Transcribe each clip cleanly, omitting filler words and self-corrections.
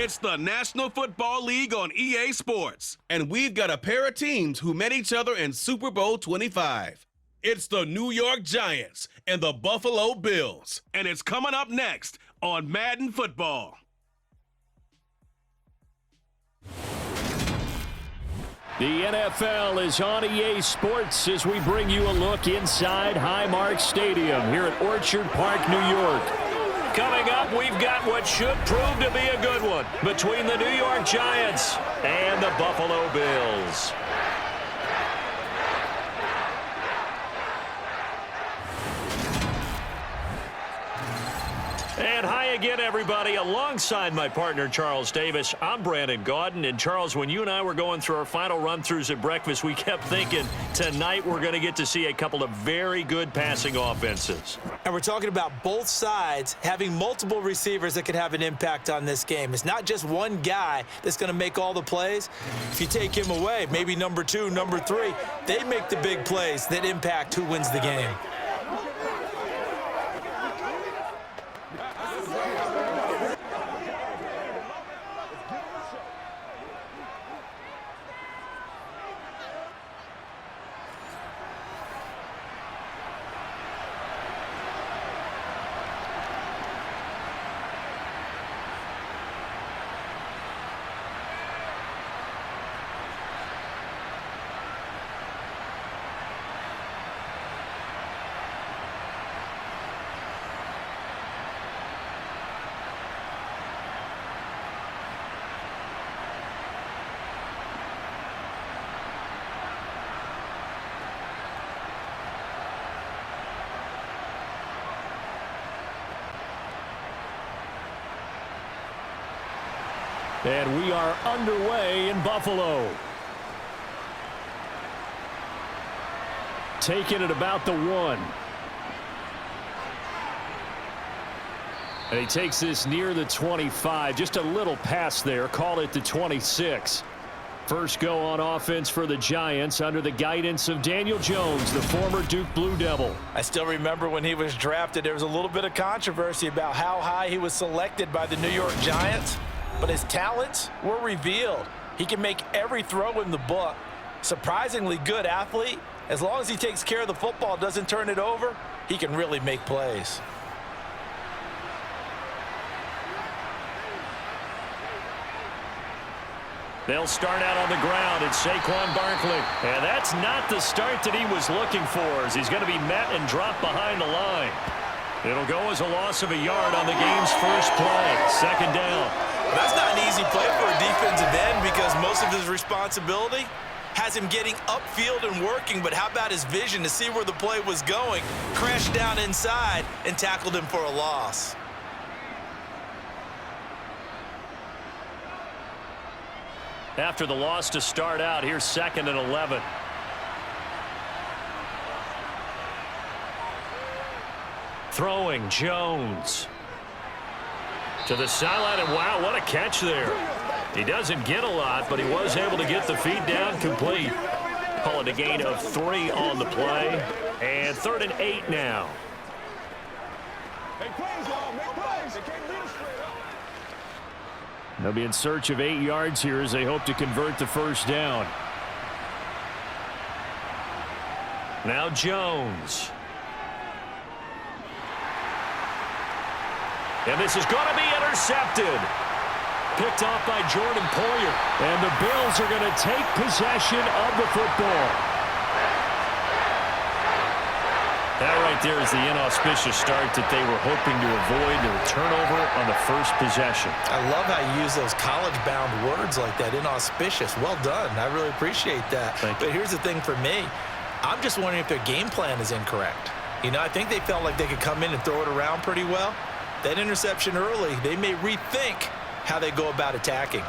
It's the National Football League on EA Sports. And we've got a pair of teams who met each other in Super Bowl 25. It's the New York Giants and the Buffalo Bills. And it's coming up next on Madden Football. The NFL is on EA Sports as we bring you a look inside Highmark Stadium here at Orchard Park, New York. Coming up, we've got what should prove to be a good one between the New York Giants and the Buffalo Bills. And hi again, everybody. Alongside my partner, Charles Davis, I'm Brandon Gaudin. And, Charles, when you and I were going through our final run-throughs at breakfast, we kept thinking tonight we're going to get to see a couple of very good passing offenses. And we're talking about both sides having multiple receivers that can have an impact on this game. It's not just one guy that's going to make all the plays. If you take him away, maybe number 2, number 3, they make the big plays that impact who wins the game. And we are underway in Buffalo. Taking it about the 1. And he takes this near the 25. Just a little pass there. Call it the 26. First go on offense for the Giants under the guidance of Daniel Jones, the former Duke Blue Devil. I still remember when he was drafted, there was a little bit of controversy about how high he was selected by the New York Giants. But his talents were revealed. He can make every throw in the book. Surprisingly good athlete. As long as he takes care of the football, doesn't turn it over, he can really make plays. They'll start out on the ground. It's Saquon Barkley. And that's not the start that he was looking for, as he's going to be met and dropped behind the line. It'll go as a loss of a yard on the game's first play. Second down. That's not an easy play for a defensive end because most of his responsibility has him getting upfield and working, but how about his vision to see where the play was going, crashed down inside, and tackled him for a loss. After the loss to start out, here's 2nd and 11. Throwing, Jones. To the sideline, and wow, what a catch there. He doesn't get a lot, but he was able to get the feed down complete. Call it a gain of 3 on the play. And 3rd and 8 now. They'll be in search of 8 yards here as they hope to convert the first down. Now Jones. And this is going to be intercepted. Picked off by Jordan Poyer. And the Bills are going to take possession of the football. That right there is the inauspicious start that they were hoping to avoid, the turnover on the first possession. I love how you use those college-bound words like that, inauspicious. Well done. I really appreciate that. But here's the thing for me. I'm just wondering if their game plan is incorrect. You know, I think they felt like they could come in and throw it around pretty well. That interception early, they may rethink how they go about attacking.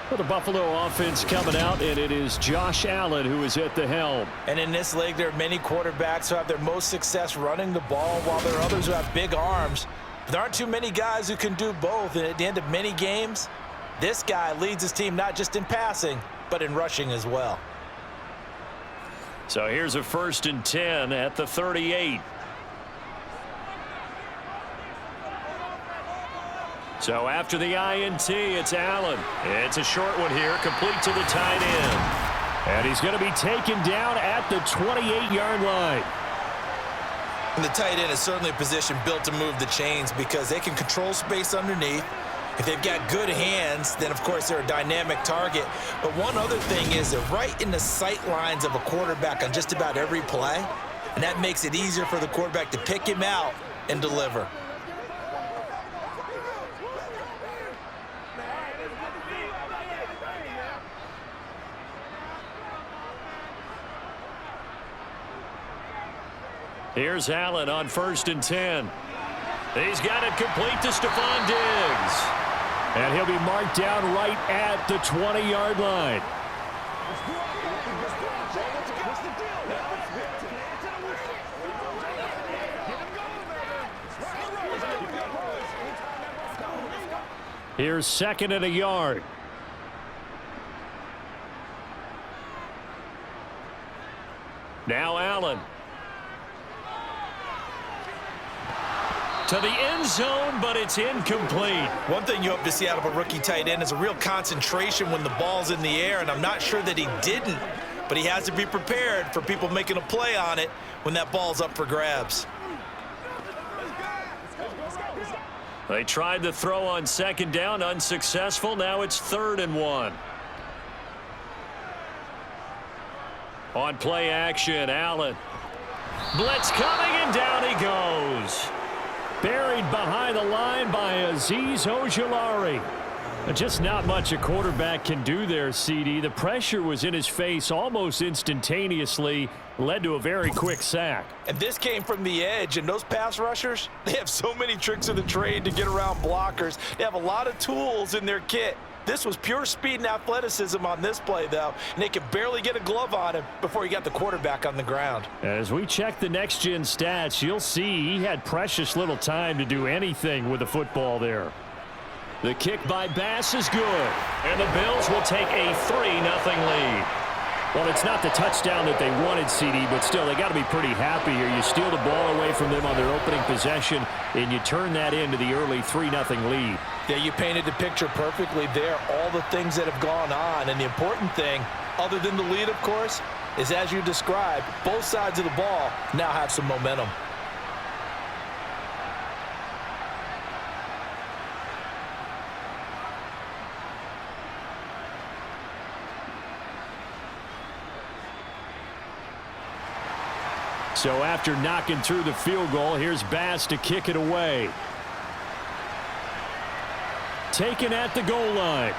Well, the Buffalo offense coming out, and it is Josh Allen who is at the helm. And in this league, there are many quarterbacks who have their most success running the ball, while there are others who have big arms. But there aren't too many guys who can do both. And at the end of many games, this guy leads his team not just in passing, but in rushing as well. So here's a 1st and 10 at the 38. So after the INT, it's Allen. It's a short one here, complete to the tight end. And he's going to be taken down at the 28-yard line. And the tight end is certainly a position built to move the chains because they can control space underneath. If they've got good hands, then, of course, they're a dynamic target. But one other thing is they're right in the sight lines of a quarterback on just about every play, and that makes it easier for the quarterback to pick him out and deliver. Here's Allen on 1st and 10. He's got it complete to Stephon Diggs. And he'll be marked down right at the 20-yard line. Here's 2nd and a yard. Now Allen. To the end zone, but it's incomplete. One thing you hope to see out of a rookie tight end is a real concentration when the ball's in the air, and I'm not sure that he didn't, but he has to be prepared for people making a play on it when that ball's up for grabs. They tried to throw on 2nd down, unsuccessful. Now it's 3rd and 1. On play action, Allen. Blitz coming, and down he goes. Buried behind the line by Azeez Ojulari. Just not much a quarterback can do there, CD. The pressure was in his face almost instantaneously, led to a very quick sack. And this came from the edge, and those pass rushers, they have so many tricks of the trade to get around blockers. They have a lot of tools in their kit. This was pure speed and athleticism on this play, though, and they could barely get a glove on him before he got the quarterback on the ground. As we check the next-gen stats, you'll see he had precious little time to do anything with the football there. The kick by Bass is good, and the Bills will take a 3-0 lead. Well, it's not the touchdown that they wanted, CD, but still, they got to be pretty happy here. You steal the ball away from them on their opening possession, and you turn that into the early 3-0 lead. Yeah, you painted the picture perfectly there, all the things that have gone on. And the important thing, other than the lead, of course, is as you described, both sides of the ball now have some momentum. So after knocking through the field goal, here's Bass to kick it away. Taken at the goal line.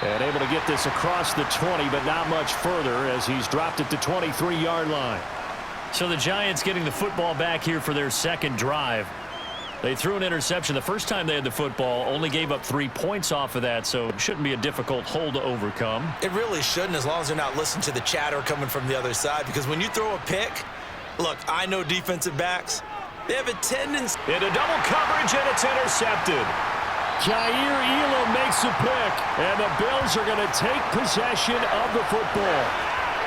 And able to get this across the 20, but not much further as he's dropped it to 23-yard line. So the Giants getting the football back here for their second drive. They threw an interception the first time they had the football, only gave up 3 points off of that, so it shouldn't be a difficult hole to overcome. It really shouldn't, as long as they're not listening to the chatter coming from the other side, because when you throw a pick, look, I know defensive backs, they have a tendency. Into double coverage, and it's intercepted. Jair Elam makes a pick, and the Bills are going to take possession of the football.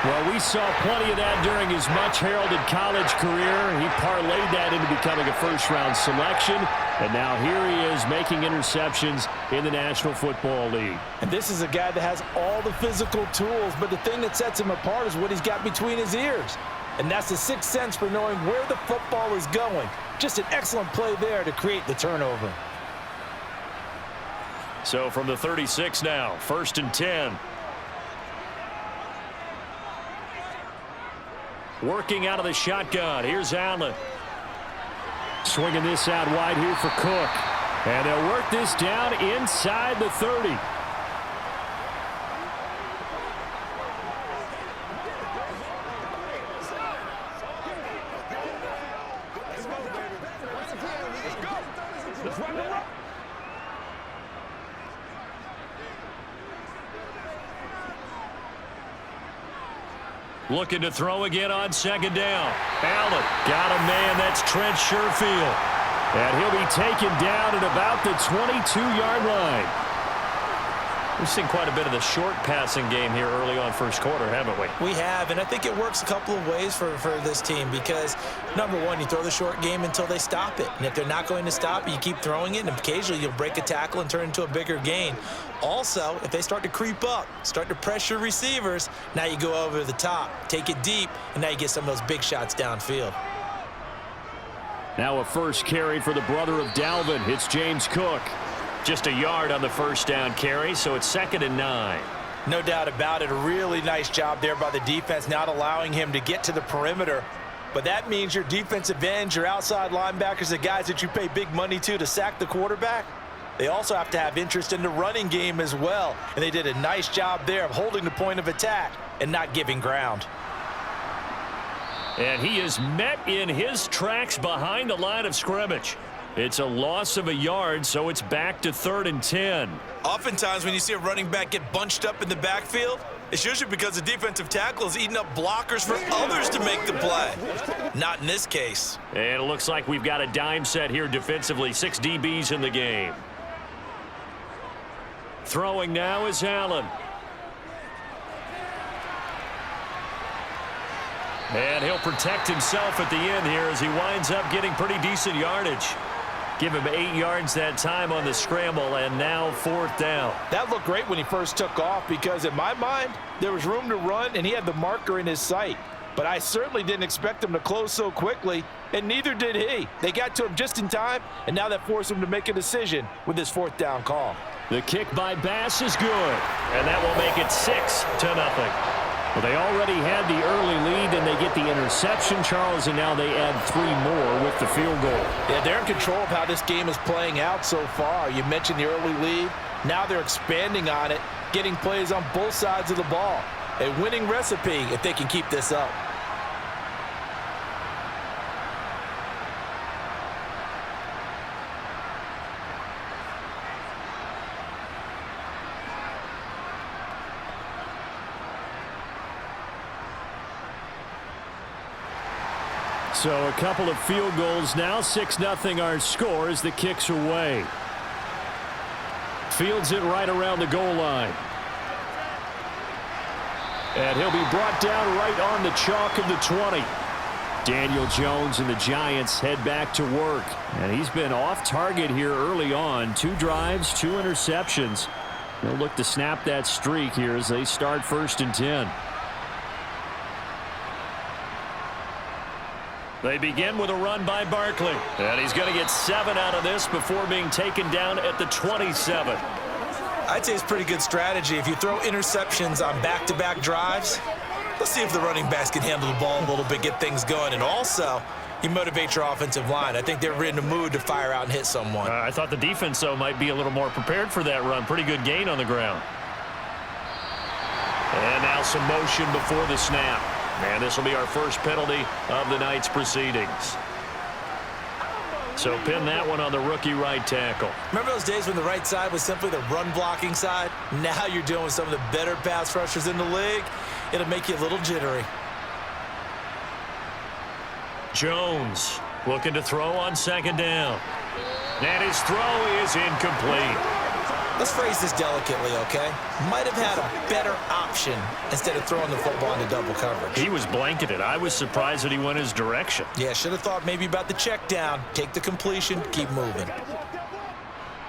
Well, we saw plenty of that during his much-heralded college career. He parlayed that into becoming a first-round selection, and now here he is making interceptions in the National Football League. And this is a guy that has all the physical tools, but the thing that sets him apart is what he's got between his ears. And that's the sixth sense for knowing where the football is going. Just an excellent play there to create the turnover. So from the 36 now, 1st and 10. Working out of the shotgun. Here's Allen. Swinging this out wide here for Cook. And they'll work this down inside the 30. Looking to throw again on 2nd down. Allen got a man. That's Trent Sherfield. And he'll be taken down at about the 22-yard line. We've seen quite a bit of the short passing game here early on first quarter, haven't we? We have, and I think it works a couple of ways for this team because, number one, you throw the short game until they stop it. And if they're not going to stop it, you keep throwing it, and occasionally you'll break a tackle and turn it into a bigger gain. Also, if they start to creep up, start to pressure receivers, now you go over the top, take it deep, and now you get some of those big shots downfield. Now a first carry for the brother of Dalvin. It's James Cook. Just a yard on the first down carry, so it's 2nd and 9. No doubt about it. A really nice job there by the defense, not allowing him to get to the perimeter. But that means your defensive ends, your outside linebackers, the guys that you pay big money to sack the quarterback, they also have to have interest in the running game as well. And they did a nice job there of holding the point of attack and not giving ground. And he is met in his tracks behind the line of scrimmage. It's a loss of a yard, so it's back to 3rd and 10. Oftentimes when you see a running back get bunched up in the backfield, it's usually because the defensive tackle is eating up blockers for others to make the play. Not in this case. And it looks like we've got a dime set here defensively. 6 DBs in the game. Throwing now is Allen. And he'll protect himself at the end here as he winds up getting pretty decent yardage. Give him 8 yards that time on the scramble, and now 4th down. That looked great when he first took off because, in my mind, there was room to run, and he had the marker in his sight. But I certainly didn't expect him to close so quickly, and neither did he. They got to him just in time, and now that forced him to make a decision with his 4th down call. The kick by Bass is good, and that will make it 6-0. Well, they already had the early lead, and they get the interception, Charles, and now they add 3 more with the field goal. Yeah, they're in control of how this game is playing out so far. You mentioned the early lead. Now they're expanding on it, getting plays on both sides of the ball. A winning recipe if they can keep this up. So a couple of field goals now. 6-0 our score as the kick's away. Fields it right around the goal line. And he'll be brought down right on the chalk of the 20. Daniel Jones and the Giants head back to work. And he's been off target here early on. 2 drives, 2 interceptions. They'll look to snap that streak here as they start 1st and 10. They begin with a run by Barkley. And he's going to get 7 out of this before being taken down at the 27. I'd say it's pretty good strategy. If you throw interceptions on back-to-back drives, let's see if the running backs can handle the ball a little bit, get things going. And also, you motivate your offensive line. I think they're in the mood to fire out and hit someone. I thought the defense, though, might be a little more prepared for that run. Pretty good gain on the ground. And now some motion before the snap. And this will be our first penalty of the night's proceedings. So pin that one on the rookie right tackle. Remember those days when the right side was simply the run-blocking side? Now you're dealing with some of the better pass rushers in the league. It'll make you a little jittery. Jones looking to throw on 2nd down. And his throw is incomplete. Let's phrase this delicately, okay? Might have had a better option instead of throwing the football into double coverage. He was blanketed. I was surprised that he went his direction. Yeah, should have thought maybe about the check down, take the completion, keep moving.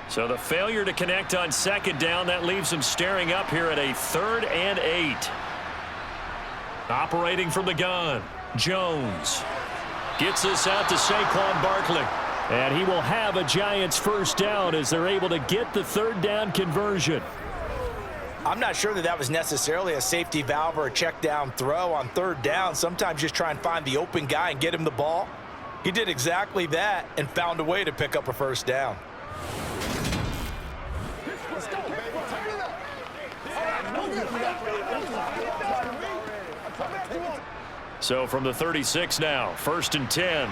So the failure to connect on 2nd down, that leaves him staring up here at a 3rd and 8. Operating from the gun, Jones gets this out to Saquon Barkley. And he will have a Giants 1st down as they're able to get the 3rd down conversion. I'm not sure that was necessarily a safety valve or a check down throw on 3rd down. Sometimes just try and find the open guy and get him the ball. He did exactly that and found a way to pick up a 1st down. So from the 36 now, 1st and 10.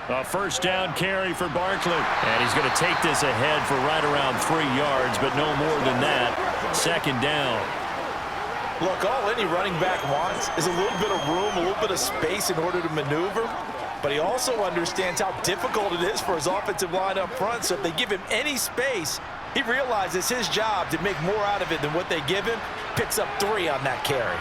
A 1st down carry for Barkley. And he's going to take this ahead for right around 3 yards, but no more than that. 2nd down. Look, all any running back wants is a little bit of room, a little bit of space in order to maneuver. but he also understands how difficult it is for his offensive line up front. So if they give him any space, he realizes his job to make more out of it than what they give him. Picks up 3 on that carry.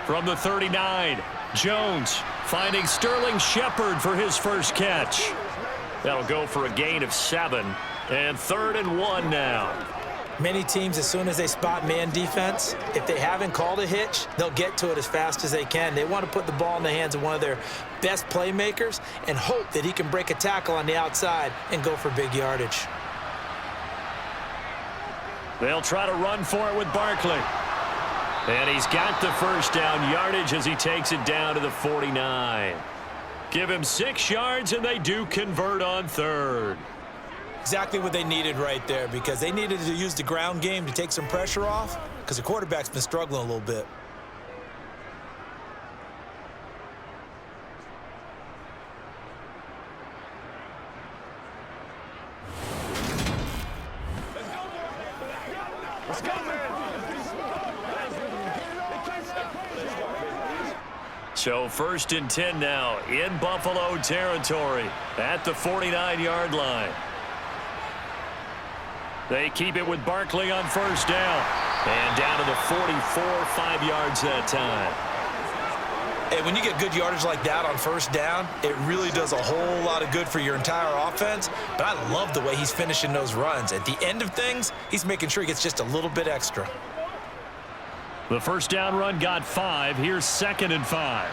From the 39, Jones finding Sterling Shepard for his first catch. That'll go for a gain of 7, and 3rd and 1 now. Many teams, as soon as they spot man defense, if they haven't called a hitch, they'll get to it as fast as they can. They want to put the ball in the hands of one of their best playmakers and hope that he can break a tackle on the outside and go for big yardage. They'll try to run for it with Barkley. And he's got the first down yardage as he takes it down to the 49. Give him 6 yards, and they do convert on 3rd. Exactly what they needed right there, because they needed to use the ground game to take some pressure off, because the quarterback's been struggling a little bit. Let's go, man. So 1st and 10 now in Buffalo territory at the 49-yard line. They keep it with Barkley on 1st down. And down to the 44, 5 yards that time. And when you get good yardage like that on 1st down, it really does a whole lot of good for your entire offense. But I love the way he's finishing those runs. At the end of things, he's making sure he gets just a little bit extra. The 1st down run got 5. Here's 2nd and 5.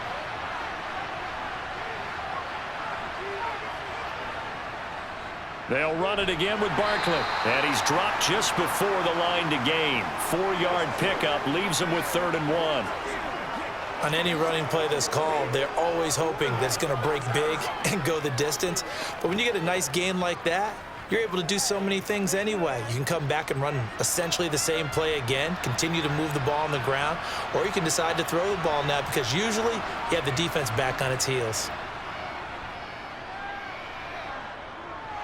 They'll run it again with Barkley. And he's dropped just before the line to gain. 4-yard pickup leaves him with 3rd and 1. On any running play that's called, they're always hoping that it's going to break big and go the distance. But when you get a nice gain like that, you're able to do so many things anyway. You can come back and run essentially the same play again, continue to move the ball on the ground, or you can decide to throw the ball now because usually you have the defense back on its heels.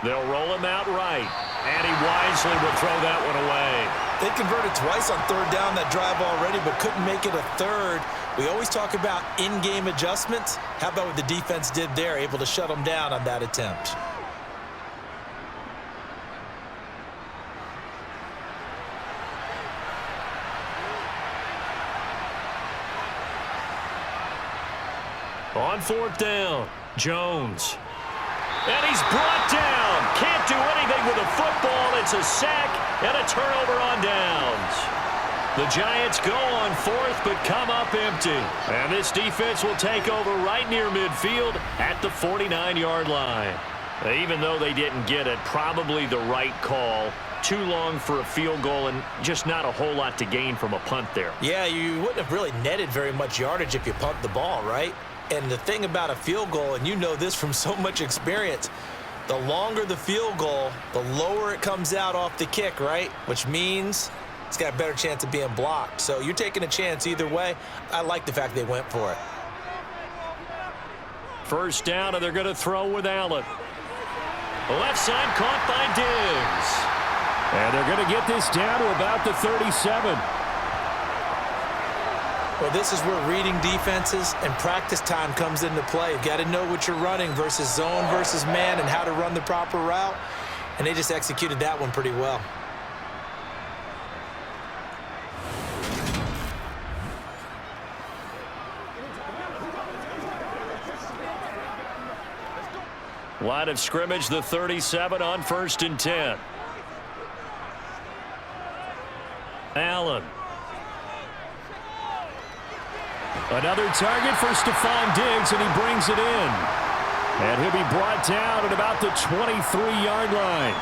They'll roll him out right, and he wisely will throw that one away. They converted twice on 3rd down that drive already, but couldn't make it a 3rd. We always talk about in-game adjustments. How about what the defense did there, able to shut them down on that attempt? On 4th down, Jones. And he's brought down. Can't do anything with a football. It's a sack and a turnover on downs. The Giants go on 4th but come up empty. And this defense will take over right near midfield at the 49-yard line. Even though they didn't get it, probably the right call. Too long for a field goal and just not a whole lot to gain from a punt there. Yeah, you wouldn't have really netted very much yardage if you punt the ball, right? And the thing about a field goal, and you know this from so much experience, the longer the field goal, the lower it comes out off the kick, right? Which means it's got a better chance of being blocked. So you're taking a chance either way. I like the fact they went for it. 1st down, and they're going to throw with Allen. Left side caught by Diggs. And they're going to get this down to about the 37. Well, this is where reading defenses and practice time comes into play. You've got to know what you're running versus zone versus man and how to run the proper route. And they just executed that one pretty well. Line of scrimmage, the 37 on 1st and 10. Allen. Another target for Stephon Diggs, and he brings it in. And he'll be brought down at about the 23-yard line.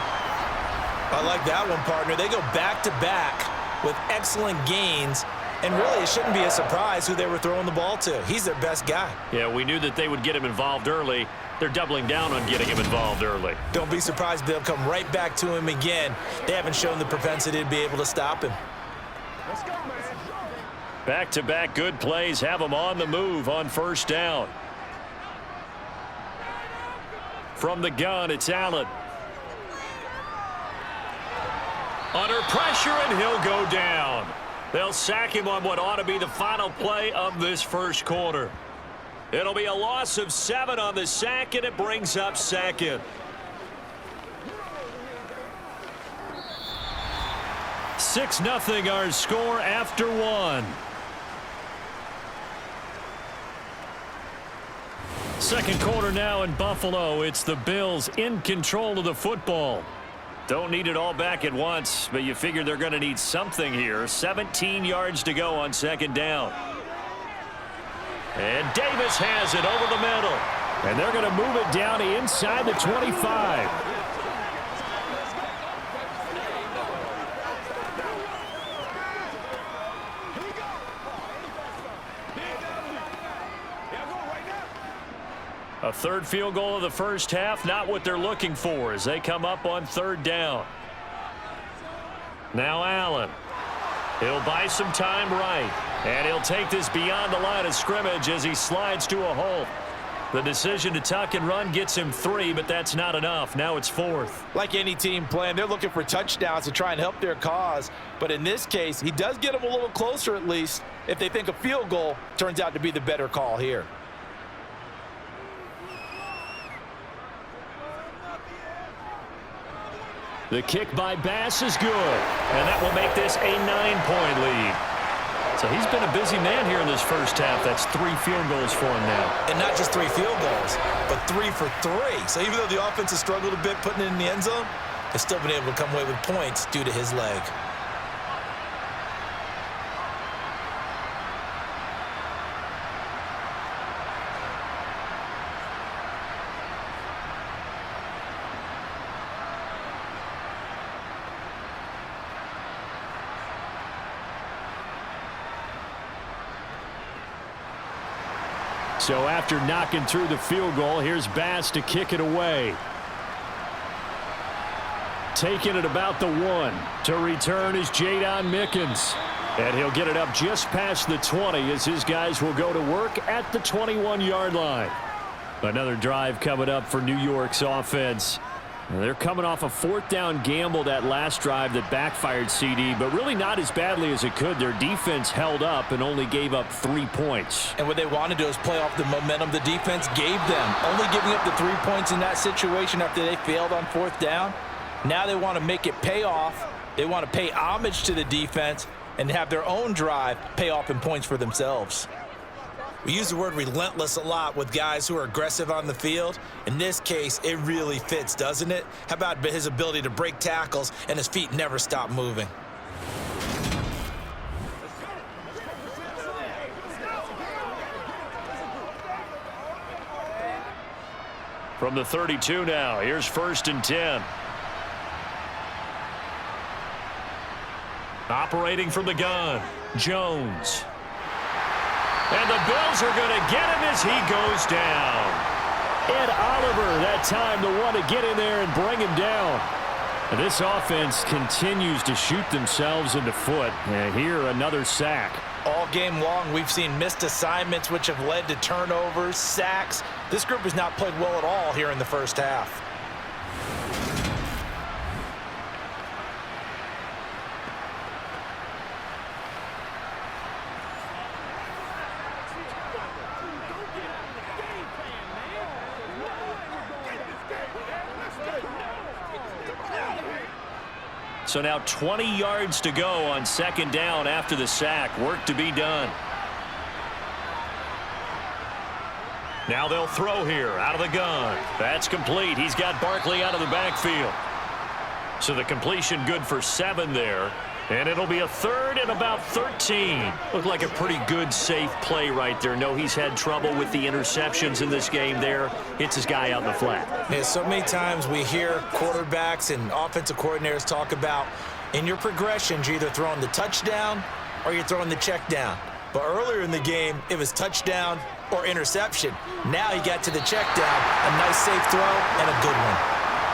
I like that one, partner. They go back-to-back with excellent gains, and really it shouldn't be a surprise who they were throwing the ball to. He's their best guy. Yeah, we knew that they would get him involved early. They're doubling down on getting him involved early. Don't be surprised they'll come right back to him again. They haven't shown the propensity to be able to stop him. Let's go, man. Back-to-back good plays have them on the move on 1st down. From the gun, it's Allen. Under pressure, and he'll go down. They'll sack him on what ought to be the final play of this 1st quarter. It'll be a loss of 7 on the sack, and it brings up second. 6-0 our score after 1. Second quarter now in Buffalo. It's the Bills in control of the football. Don't need it all back at once, but you figure they're going to need something here. 17 yards to go on second down. And Davis has it over the middle. And they're going to move it down to inside the 25. A third field goal of the first half, not what they're looking for as they come up on third down. Now Allen. He'll buy some time right. And he'll take this beyond the line of scrimmage as he slides to a hole. The decision to tuck and run gets him 3, but that's not enough. Now it's 4th. Like any team playing, they're looking for touchdowns to try and help their cause. But in this case, he does get them a little closer at least if they think a field goal turns out to be the better call here. The kick by Bass is good, and that will make this a 9-point lead. So he's been a busy man here in this first half. That's 3 field goals for him now. And not just 3 field goals, but 3 for 3. So even though the offense has struggled a bit putting it in the end zone, they've still been able to come away with points due to his leg. So after knocking through the field goal, here's Bass to kick it away. Taking it about the 1. To return is Jadon Mickens. And he'll get it up just past the 20 as his guys will go to work at the 21-yard line. Another drive coming up for New York's offense. They're coming off a 4th down gamble that last drive that backfired, CD, but really not as badly as it could. Their defense held up and only gave up 3 points. And what they want to do is play off the momentum the defense gave them. Only giving up the 3 points in that situation after they failed on 4th down. Now they want to make it pay off. They want to pay homage to the defense and have their own drive pay off in points for themselves. We use the word relentless a lot with guys who are aggressive on the field. In this case, it really fits, doesn't it? How about his ability to break tackles and his feet never stop moving? From the 32 now, here's 1st and 10. Operating from the gun, Jones. And the Bills are going to get him as he goes down. Ed Oliver, that time, the one to get in there and bring him down. And this offense continues to shoot themselves in the foot. And here, another sack. All game long, we've seen missed assignments, which have led to turnovers, sacks. This group has not played well at all here in the first half. So now 20 yards to go on second down after the sack. Work to be done. Now they'll throw here out of the gun. That's complete. He's got Barkley out of the backfield. So the completion good for 7 there. And it'll be a 3rd and about 13. Looked like a pretty good, safe play right there. No, he's had trouble with the interceptions in this game there. Hits his guy out in the flat. Yeah, so many times we hear quarterbacks and offensive coordinators talk about in your progressions, you're either throwing the touchdown or you're throwing the check down. But earlier in the game, it was touchdown or interception. Now he got to the check down, a nice safe throw and a good one.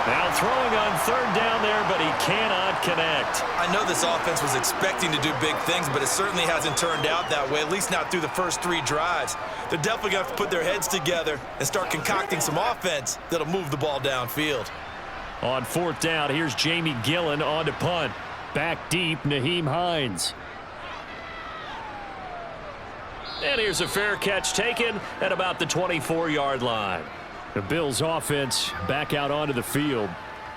Now throwing on 3rd down there, but he cannot connect. I know this offense was expecting to do big things, but it certainly hasn't turned out that way, at least not through the first 3 drives. They're definitely going to have to put their heads together and start concocting some offense that'll move the ball downfield. On 4th down, here's Jamie Gillen on to punt. Back deep, Nyheim Hines. And here's a fair catch taken at about the 24-yard line. The Bills offense back out onto the field.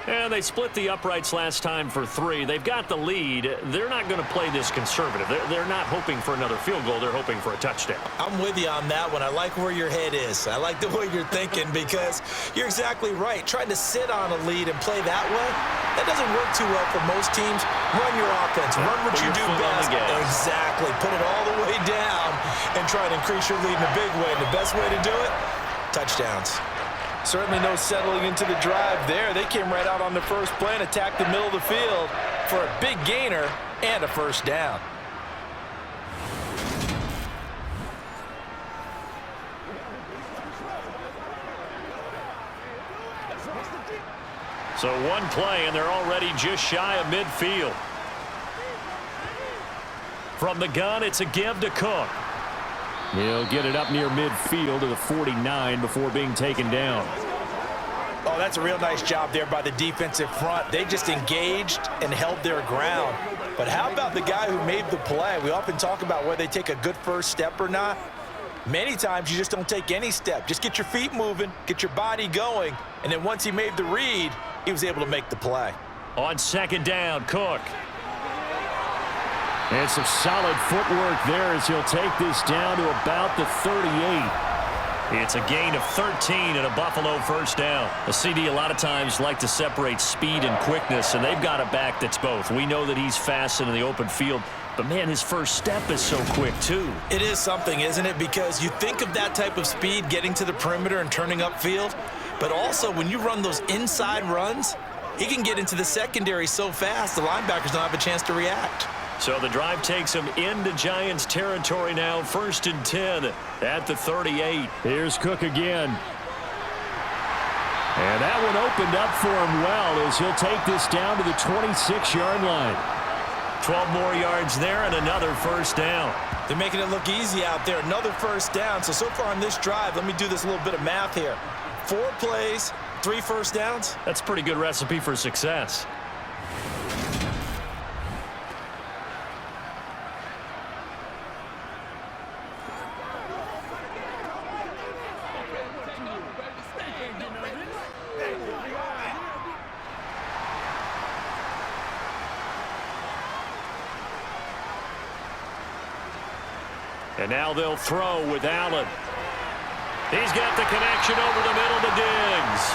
And they split the uprights last time for 3. They've got the lead. They're not going to play this conservative. They're not hoping for another field goal. They're hoping for a touchdown. I'm with you on that one. I like where your head is. I like the way you're thinking because you're exactly right. Trying to sit on a lead and play that way, that doesn't work too well for most teams. Run your offense. Run what you do best. Exactly. Put it all the way down and try to increase your lead in a big way. And the best way to do it, touchdowns. Certainly no settling into the drive there. They came right out on the first play and attacked the middle of the field for a big gainer and a first down. So one play, and they're already just shy of midfield. From the gun, it's a give to Cook. He'll get it up near midfield to the 49 before being taken down. Oh, that's a real nice job there by the defensive front. They just engaged and held their ground. But how about the guy who made the play? We often talk about whether they take a good first step or not. Many times you just don't take any step. Just get your feet moving, get your body going, and then once he made the read, he was able to make the play. On second down, Cook. And some solid footwork there as he'll take this down to about the 38. It's a gain of 13 and a Buffalo first down. The CD a lot of times like to separate speed and quickness, and they've got a back that's both. We know that he's fast in the open field, but, man, his first step is so quick, too. It is something, isn't it? Because you think of that type of speed getting to the perimeter and turning upfield, but also when you run those inside runs, he can get into the secondary so fast the linebackers don't have a chance to react. So the drive takes him into Giants territory now, 1st and 10 at the 38. Here's Cook again. And that one opened up for him well as he'll take this down to the 26-yard line. 12 more yards there and another first down. They're making it look easy out there. Another first down. So far on this drive, let me do this little bit of math here. 4 plays, 3 first downs. That's a pretty good recipe for success. And now they'll throw with Allen. He's got the connection over the middle to Diggs.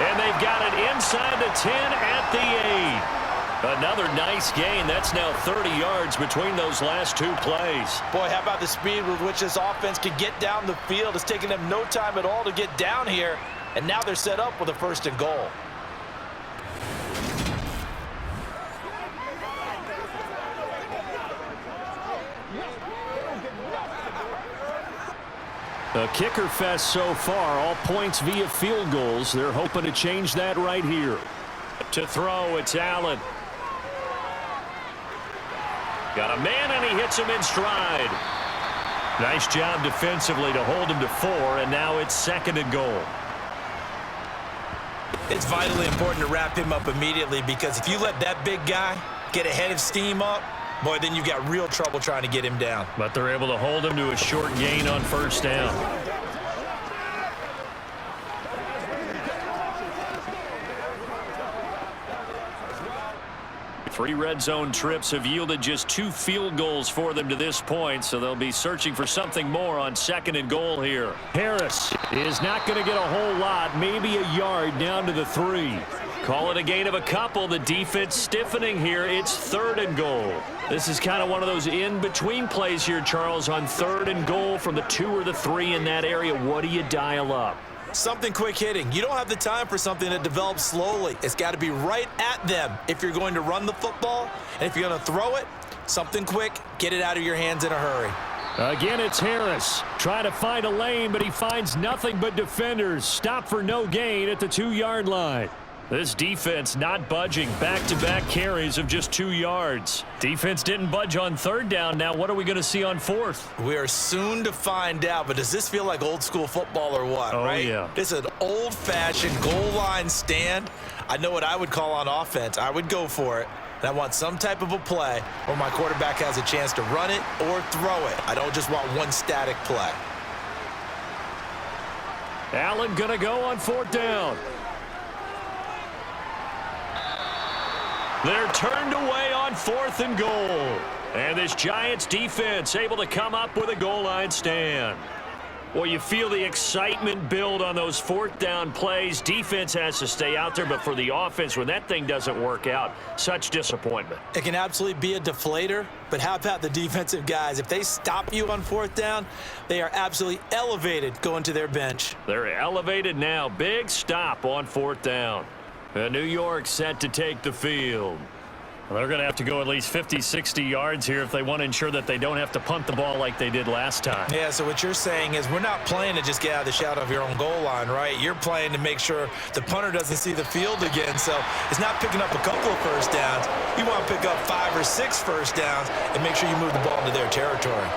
And they've got it inside the 10 at the 8. Another nice gain. That's now 30 yards between those last 2 plays. Boy, how about the speed with which this offense could get down the field? It's taken them no time at all to get down here. And now they're set up with a 1st and goal. A kicker fest so far, all points via field goals. They're hoping to change that right here. To throw, it's Allen. Got a man, and he hits him in stride. Nice job defensively to hold him to 4, and now it's 2nd and goal. It's vitally important to wrap him up immediately because if you let that big guy get ahead of steam up, boy, then you've got real trouble trying to get him down. But they're able to hold him to a short gain on 1st down. 3 red zone trips have yielded just 2 field goals for them to this point, so they'll be searching for something more on 2nd and goal here. Harris is not going to get a whole lot, maybe a yard down to the 3. Call it a gain of a couple. The defense stiffening here. It's 3rd and goal. This is kind of one of those in-between plays here, Charles, on 3rd and goal from the 2 or the 3 in that area. What do you dial up? Something quick hitting. You don't have the time for something that develops slowly. It's got to be right at them if you're going to run the football. And if you're going to throw it, something quick, get it out of your hands in a hurry. Again, it's Harris trying to find a lane, but he finds nothing but defenders. Stop for no gain at the 2-yard line. This defense not budging. Back-to-back carries of just 2 yards. Defense didn't budge on 3rd down. Now what are we going to see on 4th? We are soon to find out, but does this feel like old school football or what, right? Yeah. This is an old-fashioned goal line stand. I know what I would call on offense. I would go for it. And I want some type of a play where my quarterback has a chance to run it or throw it. I don't just want one static play. Allen going to go on 4th down. They're turned away on 4th and goal. And this Giants defense able to come up with a goal line stand. Well, you feel the excitement build on those 4th down plays. Defense has to stay out there, but for the offense, when that thing doesn't work out, such disappointment. It can absolutely be a deflator, but how about the defensive guys? If they stop you on 4th down, they are absolutely elevated going to their bench. They're elevated now. Big stop on 4th down. And New York set to take the field. Well, they're going to have to go at least 50, 60 yards here if they want to ensure that they don't have to punt the ball like they did last time. Yeah, so what you're saying is we're not playing to just get out of the shadow of your own goal line, right? You're playing to make sure the punter doesn't see the field again. So it's not picking up a couple of first downs. You want to pick up 5 or 6 first downs and make sure you move the ball into their territory.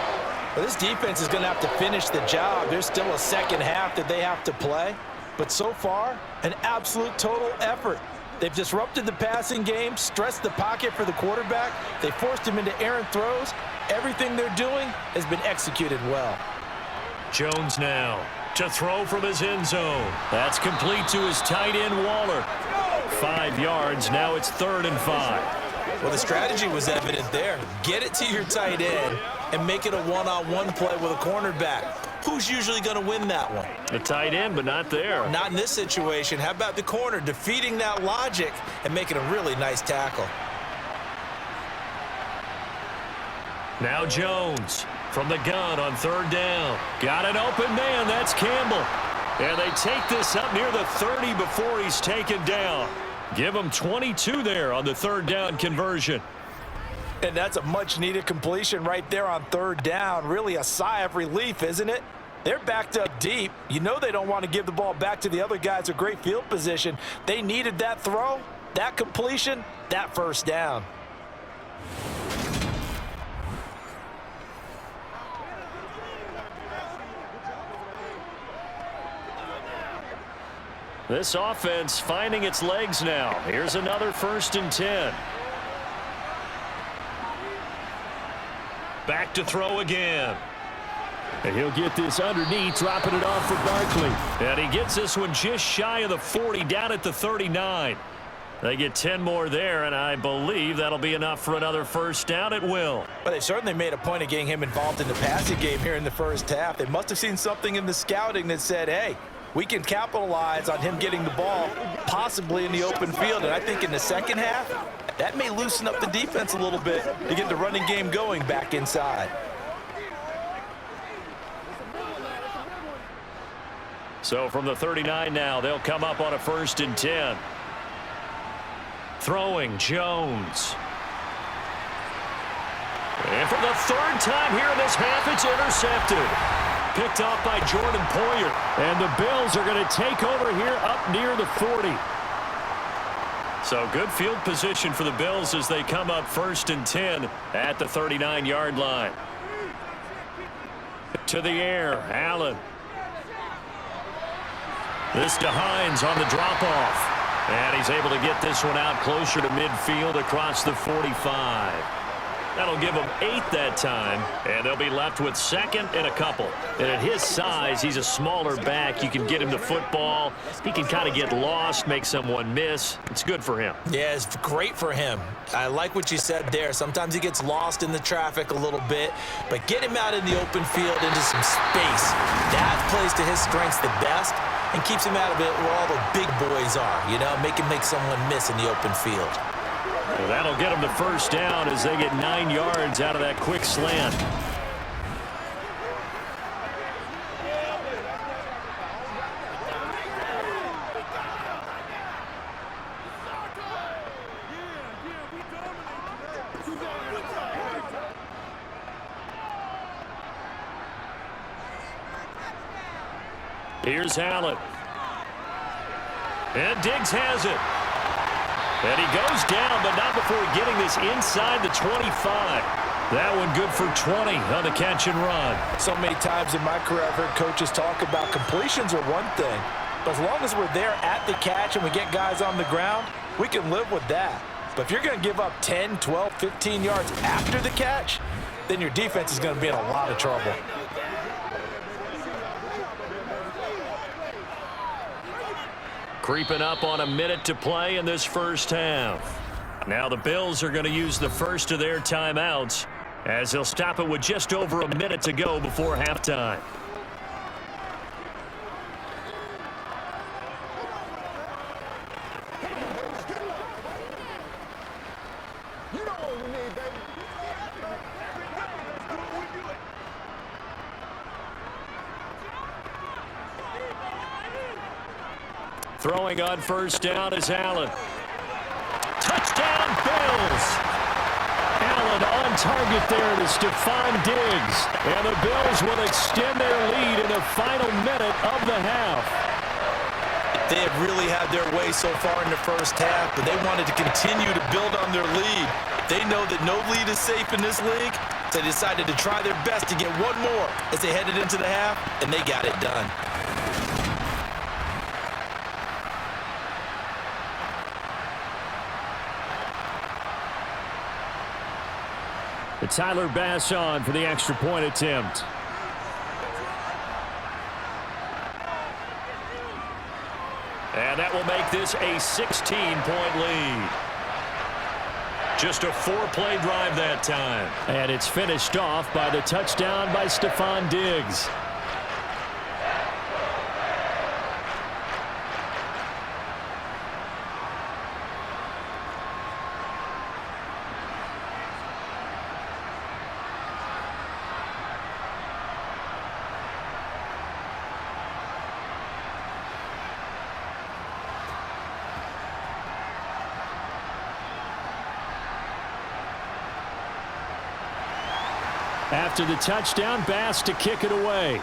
Well, this defense is going to have to finish the job. There's still a second half that they have to play. But so far, an absolute total effort. They've disrupted the passing game, stressed the pocket for the quarterback. They forced him into errant throws. Everything they're doing has been executed well. Jones now to throw from his end zone. That's complete to his tight end, Waller. 5 yards. Now it's 3rd and 5. Well, the strategy was evident there. Get it to your tight end and make it a one-on-one play with a cornerback. Who's usually going to win that one? The tight end, but not there. Not in this situation. How about the corner defeating that logic and making a really nice tackle? Now Jones from the gun on 3rd down. Got an open man. That's Campbell. And they take this up near the 30 before he's taken down. Give him 22 there on the 3rd down conversion. And that's a much-needed completion right there on 3rd down. Really a sigh of relief, isn't it? They're backed up deep. You know they don't want to give the ball back to the other guys. A great field position. They needed that throw, that completion, that first down. This offense finding its legs now. Here's another 1st and 10. Back to throw again. And he'll get this underneath, dropping it off for Barkley. And he gets this one just shy of the 40, down at the 39. They get 10 more there, and I believe that'll be enough for another first down at will. But they certainly made a point of getting him involved in the passing game here in the first half. They must have seen something in the scouting that said, hey, we can capitalize on him getting the ball possibly in the open field. And I think in the second half, that may loosen up the defense a little bit to get the running game going back inside. So from the 39 now, they'll come up on a 1st and 10. Throwing Jones. And for the 3rd time here in this half, it's intercepted. Picked off by Jordan Poyer. And the Bills are going to take over here up near the 40. So good field position for the Bills as they come up 1st and 10 at the 39-yard line. To the air, Allen. This to Hines on the drop-off. And he's able to get this one out closer to midfield across the 45. That'll give him 8 that time, and they'll be left with 2nd and a couple. And at his size, he's a smaller back. You can get him the football. He can kind of get lost, make someone miss. It's good for him. Yeah, it's great for him. I like what you said there. Sometimes he gets lost in the traffic a little bit, but get him out in the open field into some space. That plays to his strengths the best and keeps him out of it where all the big boys are, you know, make him make someone miss in the open field. Well, that'll get them the first down as they get 9 yards out of that quick slant. Here's Allen. And Diggs has it. And he goes down, but not before getting this inside the 25. That one good for 20 on the catch and run. So many times in my career I've heard coaches talk about completions are one thing, but as long as we're there at the catch and we get guys on the ground, we can live with that. But if you're going to give up 10, 12, 15 yards after the catch, then your defense is going to be in a lot of trouble. Creeping up on a minute to play in this first half. Now the Bills are going to use the first of their timeouts as they'll stop it with just over a minute to go before halftime. Throwing on first down is Allen. Touchdown, Bills! Allen on target there to Stephon Diggs. And the Bills will extend their lead in the final minute of the half. They have really had their way so far in the first half, but they wanted to continue to build on their lead. They know that no lead is safe in this league, so they decided to try their best to get one more as they headed into the half, and they got it done. Tyler Bass on for the extra point attempt. And that will make this a 16-point lead. Just a 4-play drive that time. And it's finished off by the touchdown by Stephon Diggs. After the touchdown, Bass to kick it away.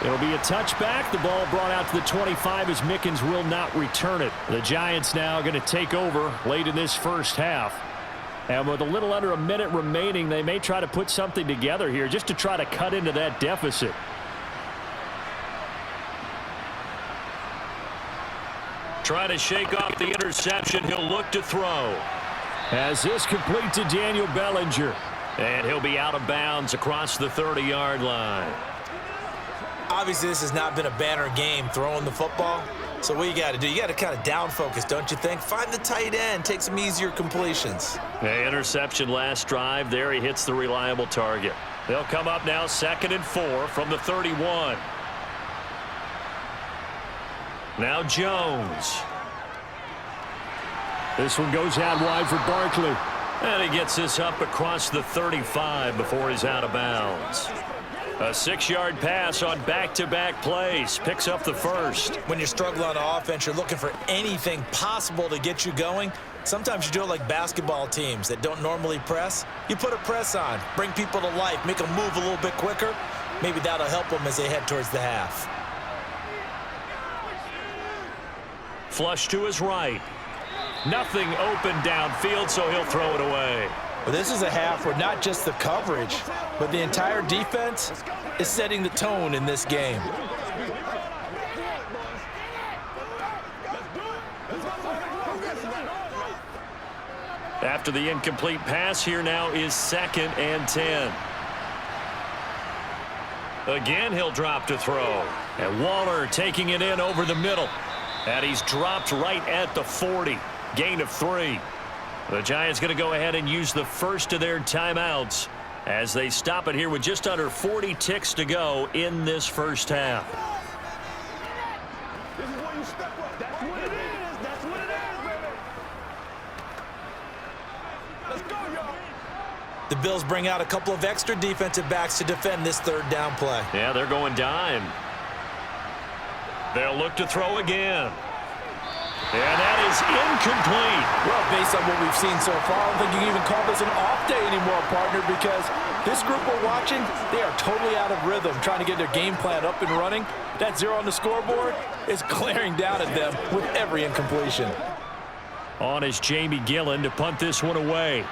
It'll be a touchback. The ball brought out to the 25 as Mickens will not return it. The Giants now going to take over late in this first half. And with a little under a minute remaining, they may try to put something together here just to try to cut into that deficit. Trying to shake off the interception. He'll look to throw. As this complete to Daniel Bellinger. And he'll be out of bounds across the 30-yard line. Obviously, this has not been a banner game throwing the football. So what you got to do, you got to kind of down focus, don't you think? Find the tight end, take some easier completions. The interception last drive. There he hits the reliable target. They'll come up now 2nd and 4 from the 31. Now Jones. This one goes out wide for Barkley. And he gets this up across the 35 before he's out of bounds. A 6-yard pass on back-to-back plays. Picks up the first. When you're struggling on offense, you're looking for anything possible to get you going. Sometimes you do it like basketball teams that don't normally press. You put a press on, bring people to life, make them move a little bit quicker. Maybe that'll help them as they head towards the half. Flush to his right. Nothing open downfield, so he'll throw it away. Well, this is a half where not just the coverage, but the entire defense is setting the tone in this game. After the incomplete pass, here now is 2nd and 10. Again, he'll drop to throw. And Waller taking it in over the middle. And he's dropped right at the 40. Gain of 3. The Giants going to go ahead and use the first of their timeouts as they stop it here with just under 40 ticks to go in this first half. This is where you step up. That's what it is. That's what it is, baby. Let's go, y'all. The Bills bring out a couple of extra defensive backs to defend this 3rd down play. Yeah, they're going dime. They'll look to throw again. And that is incomplete. Well, based on what we've seen so far, I don't think you can even call this an off day anymore, partner, because this group we're watching, they are totally out of rhythm, trying to get their game plan up and running. That 0 on the scoreboard is glaring down at them with every incompletion. On is Jamie Gillen to punt this one away.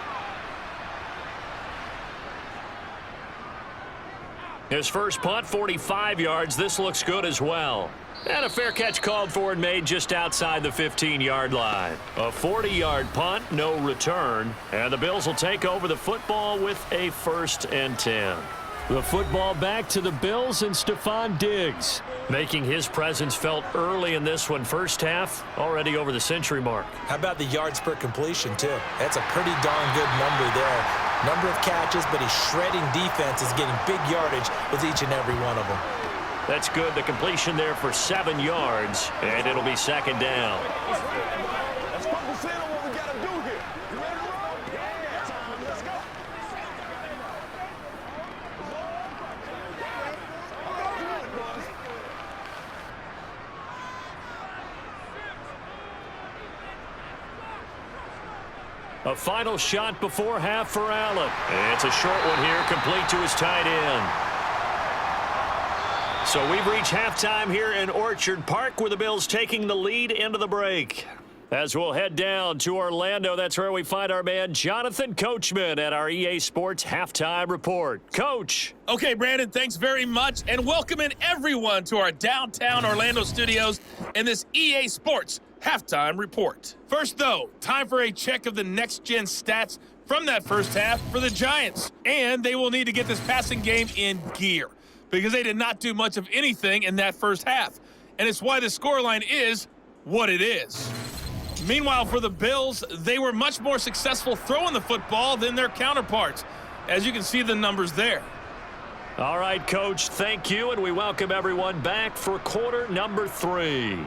His first punt, 45 yards. This looks good as well. And a fair catch called for and made just outside the 15-yard line. A 40-yard punt, no return. And the Bills will take over the football with a 1st and 10. The football back to the Bills and Stephon Diggs, making his presence felt early in this one. First half, already over the century mark. How about the yards per completion, too? That's a pretty darn good number there. Number of catches, but he's shredding defense, is getting big yardage with each and every one of them. That's good. The completion there for 7 yards, and it'll be 2nd down. Let's focus in on what we got to do here. You ready to roll? Yeah. Let's go. A final shot before half for Allen. It's a short one here, complete to his tight end. So we've reached halftime here in Orchard Park, with the Bills taking the lead into the break. As we'll head down to Orlando, that's where we find our man Jonathan Coachman at our EA Sports Halftime Report. Coach. Okay, Brandon, thanks very much, and welcoming everyone to our downtown Orlando studios in this EA Sports Halftime Report. First, though, time for a check of the next-gen stats from that first half for the Giants. And they will need to get this passing game in gear, because they did not do much of anything in that first half. And it's why the scoreline is what it is. Meanwhile, for the Bills, they were much more successful throwing the football than their counterparts, as you can see the numbers there. All right, Coach, thank you, and we welcome everyone back for quarter number 3.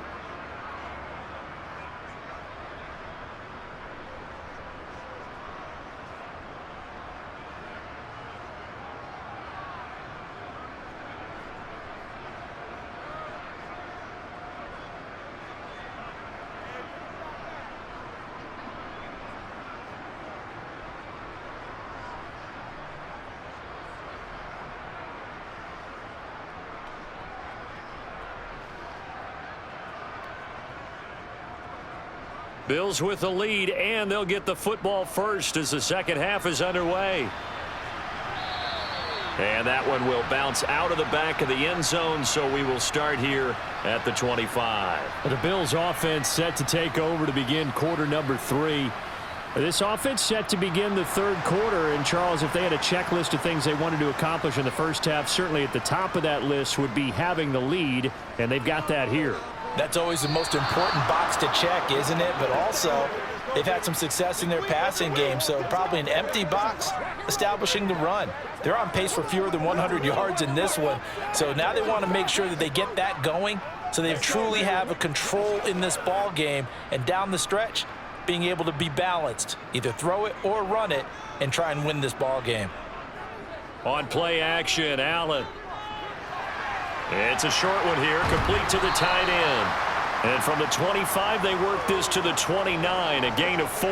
Bills with the lead, and they'll get the football first as the second half is underway. And that one will bounce out of the back of the end zone, so we will start here at the 25. The Bills offense set to take over to begin quarter number 3. This offense set to begin the third quarter, and Charles, if they had a checklist of things they wanted to accomplish in the first half, certainly at the top of that list would be having the lead, and they've got that here. That's always the most important box to check, isn't it? But also, they've had some success in their passing game, so probably an empty box establishing the run. They're on pace for fewer than 100 yards in this one, so now they want to make sure that they get that going so they truly have a control in this ball game, and down the stretch, being able to be balanced, either throw it or run it, and try and win this ball game. On play action, Allen. It's a short one here, complete to the tight end. And from the 25, they work this to the 29, a gain of 4.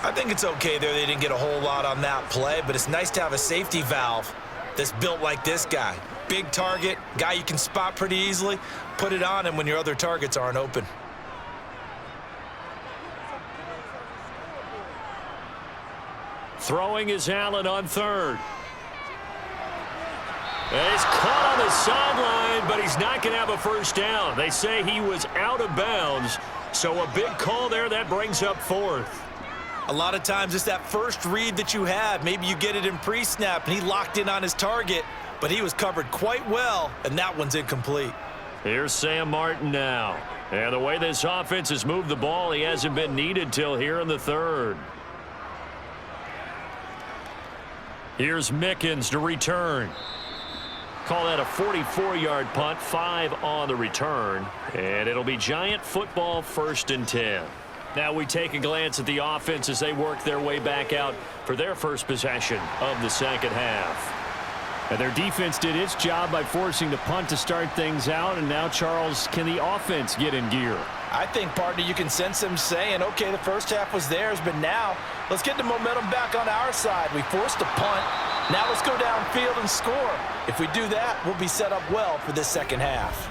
I think it's okay there. They didn't get a whole lot on that play, but it's nice to have a safety valve that's built like this guy. Big target, guy you can spot pretty easily. Put it on him when your other targets aren't open. Throwing is Allen on third. He's caught on the sideline, but he's not going to have a first down. They say he was out of bounds, so a big call there that brings up 4th. A lot of times it's that first read that you have. Maybe you get it in pre-snap, and he locked in on his target, but he was covered quite well, and that one's incomplete. Here's Sam Martin now. And the way this offense has moved the ball, he hasn't been needed till here in the third. Here's Mickens to return. Call that a 44-yard punt, 5 on the return. And it'll be Giant football, 1st and 10. Now we take a glance at the offense as they work their way back out for their first possession of the second half. And their defense did its job by forcing the punt to start things out. And now, Charles, can the offense get in gear? I think, partner, you can sense them saying, okay, the first half was theirs, but now let's get the momentum back on our side. We forced a punt. Now let's go downfield and score. If we do that, we'll be set up well for this second half.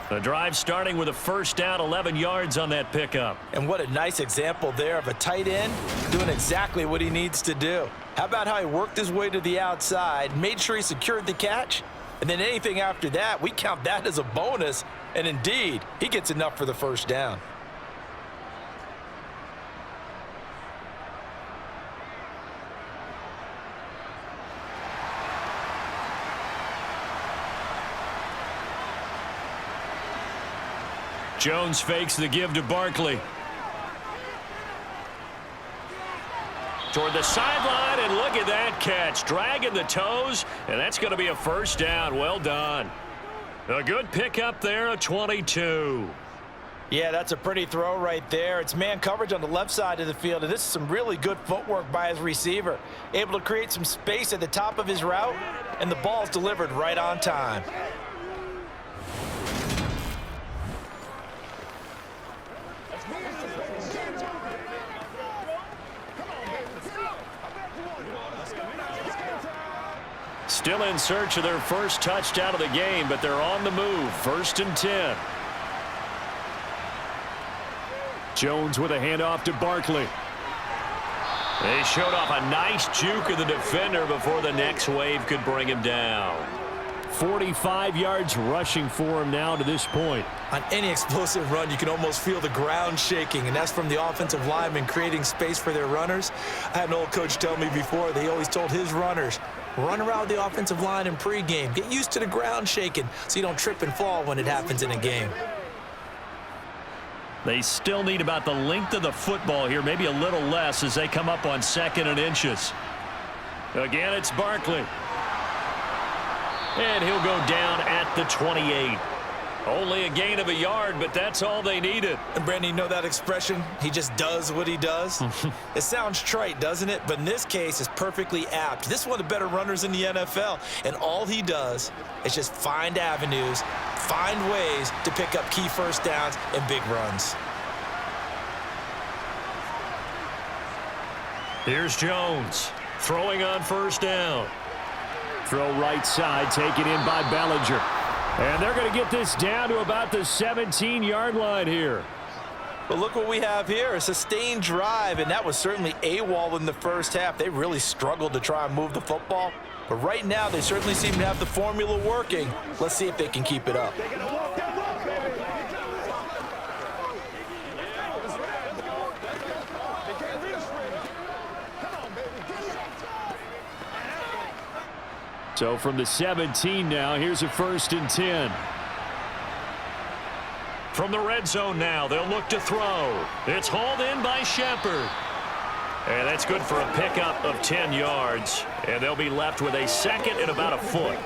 The drive starting with a first down, 11 yards on that pickup. And what a nice example there of a tight end doing exactly what he needs to do. How about how he worked his way to the outside, made sure he secured the catch, and then anything after that, we count that as a bonus And indeed, he gets enough for the first down. Jones fakes the give to Barkley. Toward the sideline, and look at that catch. Dragging the toes, and that's going to be a first down. Well done. A good pickup there, a 22. Yeah, that's a pretty throw right there. It's man coverage on the left side of the field, and this is some really good footwork by his receiver. Able to create some space at the top of his route, and the ball's delivered right on time. Still in search of their first touchdown of the game, but they're on the move. 1st and 10. Jones with a handoff to Barkley. They showed off a nice juke of the defender before the next wave could bring him down. 45 yards rushing for him now to this point. On any explosive run, you can almost feel the ground shaking, and that's from the offensive linemen creating space for their runners. I had an old coach tell me before, they always told his runners, run around the offensive line in pregame. Get used to the ground shaking so you don't trip and fall when it happens in a game. They still need about the length of the football here, maybe a little less as they come up on 2nd and inches. Again, it's Barkley. And he'll go down at the 28. Only a gain of a yard, but that's all they needed. And Brandon, you know that expression? He just does what he does? It sounds trite, doesn't it? But in this case, it's perfectly apt. This is one of the better runners in the NFL, and all he does is just find avenues, find ways to pick up key first downs and big runs. Here's Jones throwing on 1st down. Throw right side, taken in by Bellinger. And they're going to get this down to about the 17-yard line here. But look what we have here, a sustained drive, and that was certainly AWOL in the first half. They really struggled to try and move the football. But right now, they certainly seem to have the formula working. Let's see if they can keep it up. So from the 17 now, here's a 1st and 10. From the red zone now, they'll look to throw. It's hauled in by Shepard. And that's good for a pickup of 10 yards. And they'll be left with a 2nd and about a foot.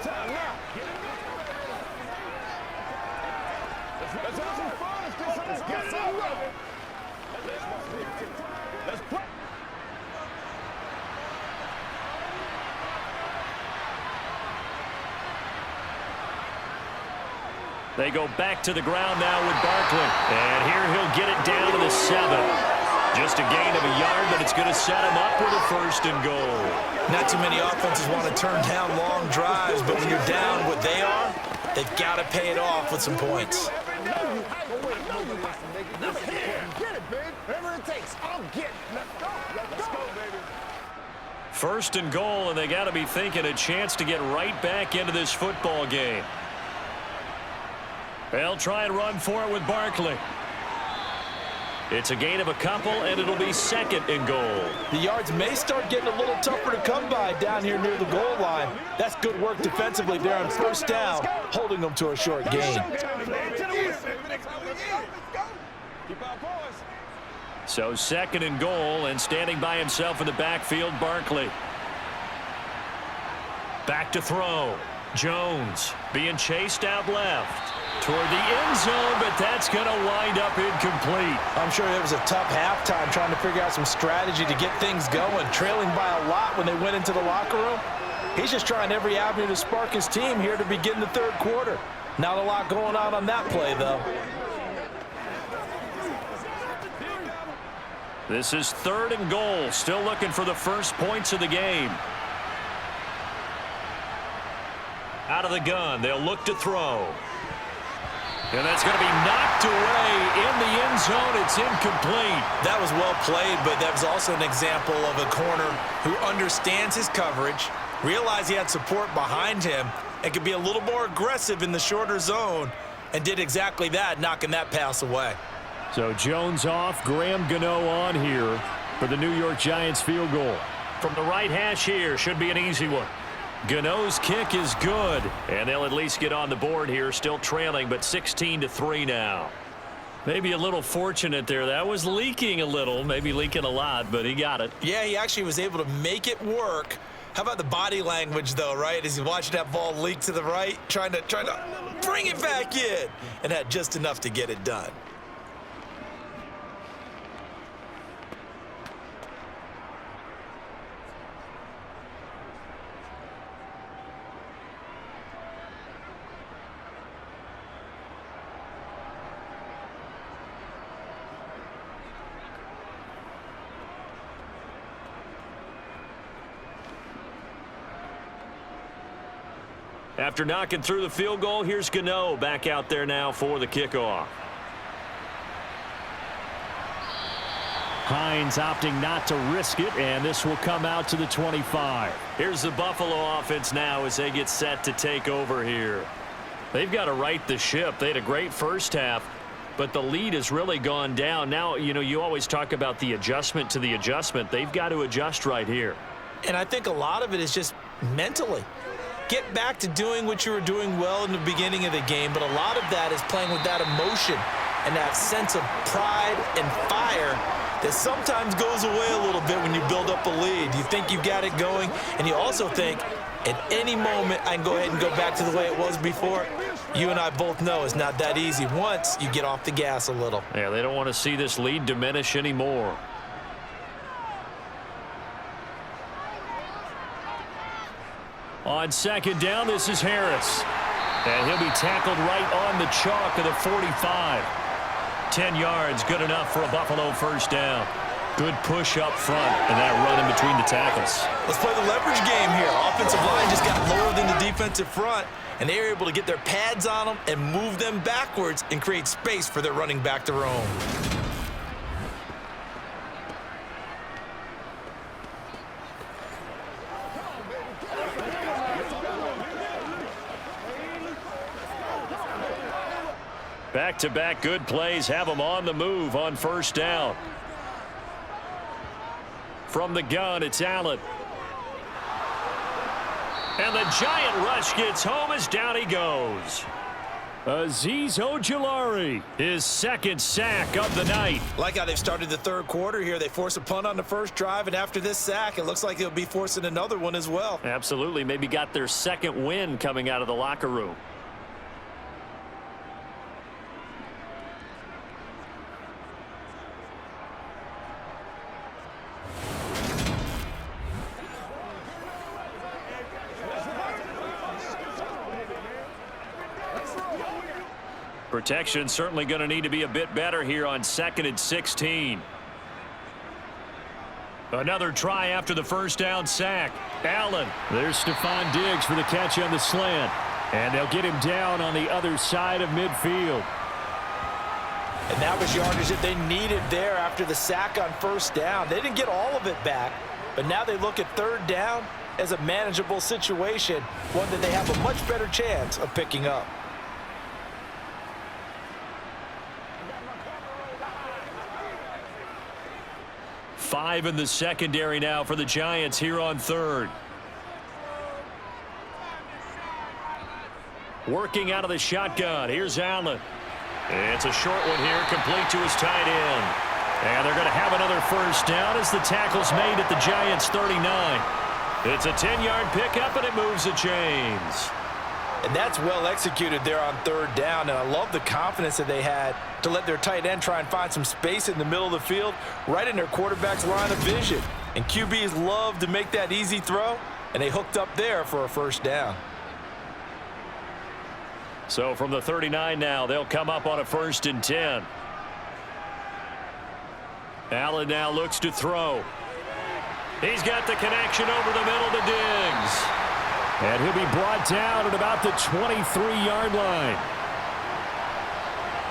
They go back to the ground now with Barkley. And here he'll get it down to the 7. Just a gain of a yard, but it's going to set him up with a 1st and goal. Not too many offenses want to turn down long drives, but when you're down what they are, they've got to pay it off with some points. First and goal, and they got to be thinking a chance to get right back into this football game. They'll try and run for it with Barkley. It's a gain of a couple, and it'll be 2nd and goal. The yards may start getting a little tougher to come by down here near the goal line. That's good work defensively there on 1st down, holding them to a short gain. So 2nd and goal, and standing by himself in the backfield, Barkley. Back to throw. Jones being chased out left. Toward the end zone, but that's going to wind up incomplete. I'm sure it was a tough halftime trying to figure out some strategy to get things going, trailing by a lot when they went into the locker room. He's just trying every avenue to spark his team here to begin the 3rd quarter. Not a lot going on that play, though. This is 3rd and goal, still looking for the first points of the game. Out of the gun, they'll look to throw. And that's going to be knocked away in the end zone. It's incomplete. That was well played, but that was also an example of a corner who understands his coverage, realized he had support behind him, and could be a little more aggressive in the shorter zone. and did exactly that, knocking that pass away. So Jones off, Graham Gano on here for the New York Giants field goal. From the right hash here, should be an easy one. Gano's kick is good, and they'll at least get on the board here, still trailing, but 16-3 now. Maybe a little fortunate there. That was leaking a little, maybe leaking a lot, but he got it. Yeah, he actually was able to make it work. How about the body language, though, right? As he's watching that ball leak to the right, trying to bring it back in, and had just enough to get it done. After knocking through the field goal, here's Gano back out there now for the kickoff. Hines opting not to risk it, and this will come out to the 25. Here's the Buffalo offense now as they get set to take over here. They've got to right the ship. They had a great first half, but the lead has really gone down. Now, you always talk about the adjustment to the adjustment. They've got to adjust right here. And I think a lot of it is just mentally. Get back to doing what you were doing well in the beginning of the game, but a lot of that is playing with that emotion and that sense of pride and fire that sometimes goes away a little bit when you build up a lead. You think you've got it going, and you also think at any moment I can go ahead and go back to the way it was before. You and I both know it's not that easy once you get off the gas a little. Yeah, they don't want to see this lead diminish anymore. On second down, this is Harris. And he'll be tackled right on the chalk of the 45. 10 yards, good enough for a Buffalo first down. Good push up front, and that run in between the tackles. Let's play the leverage game here. Offensive line just got lower than the defensive front, and they were able to get their pads on them and move them backwards and create space for their running back to roam. Back-to-back good plays have them on the move on first down. From the gun, it's Allen. And the giant rush gets home as down he goes. Azeez Ojulari, his second sack of the night. Like how they've started the third quarter here. They force a punt on the first drive, and after this sack, it looks like they'll be forcing another one as well. Absolutely. Maybe got their second win coming out of the locker room. Protection certainly going to need to be a bit better here on 2nd and 16. Another try after the first down sack. Allen. There's Stephon Diggs for the catch on the slant. And they'll get him down on the other side of midfield. And that was yardage that they needed there after the sack on first down. They didn't get all of it back, but now they look at third down as a manageable situation, one that they have a much better chance of picking up. Five in the secondary now for the Giants here on third. Working out of the shotgun. Here's Allen. It's a short one here, complete to his tight end. And they're going to have another first down as the tackle's made at the Giants' 39. It's a 10-yard pickup, and it moves the chains. And that's well executed there on third down, and I love the confidence that they had to let their tight end try and find some space in the middle of the field, right in their quarterback's line of vision. And QBs love to make that easy throw, and they hooked up there for a first down. So from the 39 now, they'll come up on a 1st and 10. Allen now looks to throw. He's got the connection over the middle to Diggs. And he'll be brought down at about the 23-yard line.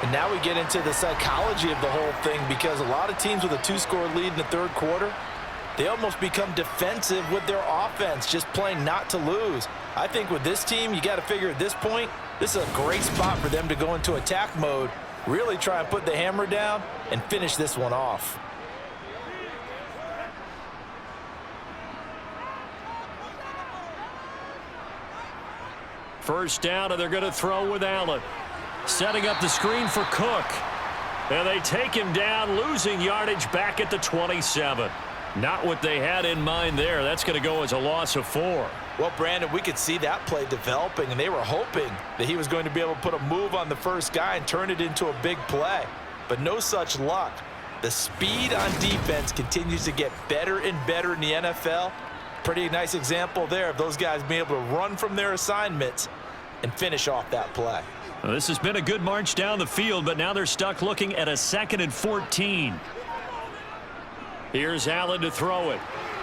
And now we get into the psychology of the whole thing, because a lot of teams with a 2-score lead in the third quarter, they almost become defensive with their offense, just playing not to lose. I think with this team, you got to figure at this point, This is a great spot for them to go into attack mode, really try and put the hammer down and finish this one off. First down, and they're going to throw with Allen. Setting up the screen for Cook. And they take him down, losing yardage back at the 27. Not what they had in mind there. That's going to go as a loss of 4. Well, Brandon, we could see that play developing, and they were hoping that he was going to be able to put a move on the first guy and turn it into a big play. But no such luck. The speed on defense continues to get better and better in the NFL. Pretty nice example there of those guys being able to run from their assignments and finish off that play. Well, this has been a good march down the field, but now they're stuck looking at a 2nd and 14. Here's Allen to throw it.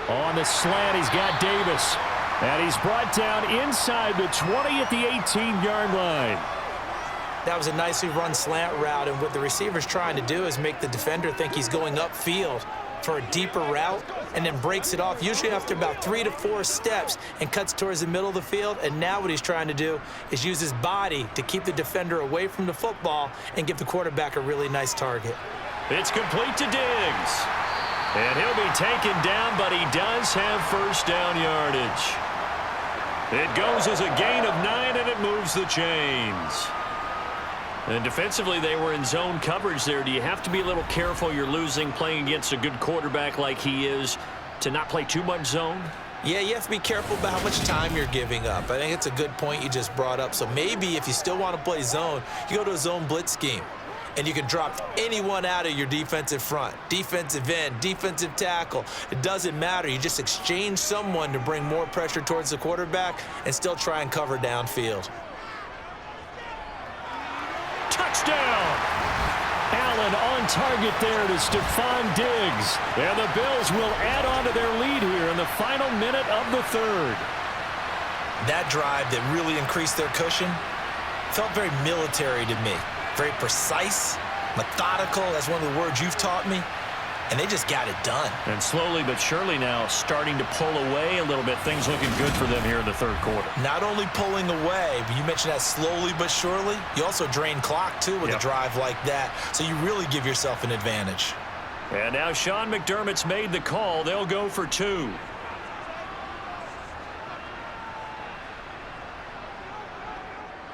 On the slant, he's got Davis. And he's brought down inside the 20 at the 18-yard line. That was a nicely run slant route, and what the receiver's trying to do is make the defender think he's going upfield for a deeper route and then breaks it off, usually after about 3 to 4 steps, and cuts towards the middle of the field. And now what he's trying to do is use his body to keep the defender away from the football and give the quarterback a really nice target. It's complete to Diggs. And he'll be taken down, but he does have first down yardage. It goes as a gain of 9, and it moves the chains. And defensively, they were in zone coverage there. Do you have to be a little careful? You're losing, playing against a good quarterback like he is, to not play too much zone? Yeah, you have to be careful about how much time you're giving up. I think it's a good point you just brought up. So maybe if you still want to play zone, you go to a zone blitz scheme. And you can drop anyone out of your defensive front, defensive end, defensive tackle. It doesn't matter. You just exchange someone to bring more pressure towards the quarterback and still try and cover downfield. Touchdown! Allen on target there to Stephon Diggs. And the Bills will add on to their lead here in the final minute of the 3rd. That drive that really increased their cushion felt very military to me. Very precise, methodical. That's one of the words you've taught me. And they just got it done. And slowly but surely now starting to pull away a little bit. Things looking good for them here in the 3rd quarter. Not only pulling away, but you mentioned that slowly but surely. You also drain clock, too, with a drive like that. So you really give yourself an advantage. And now Sean McDermott's made the call. They'll go for 2.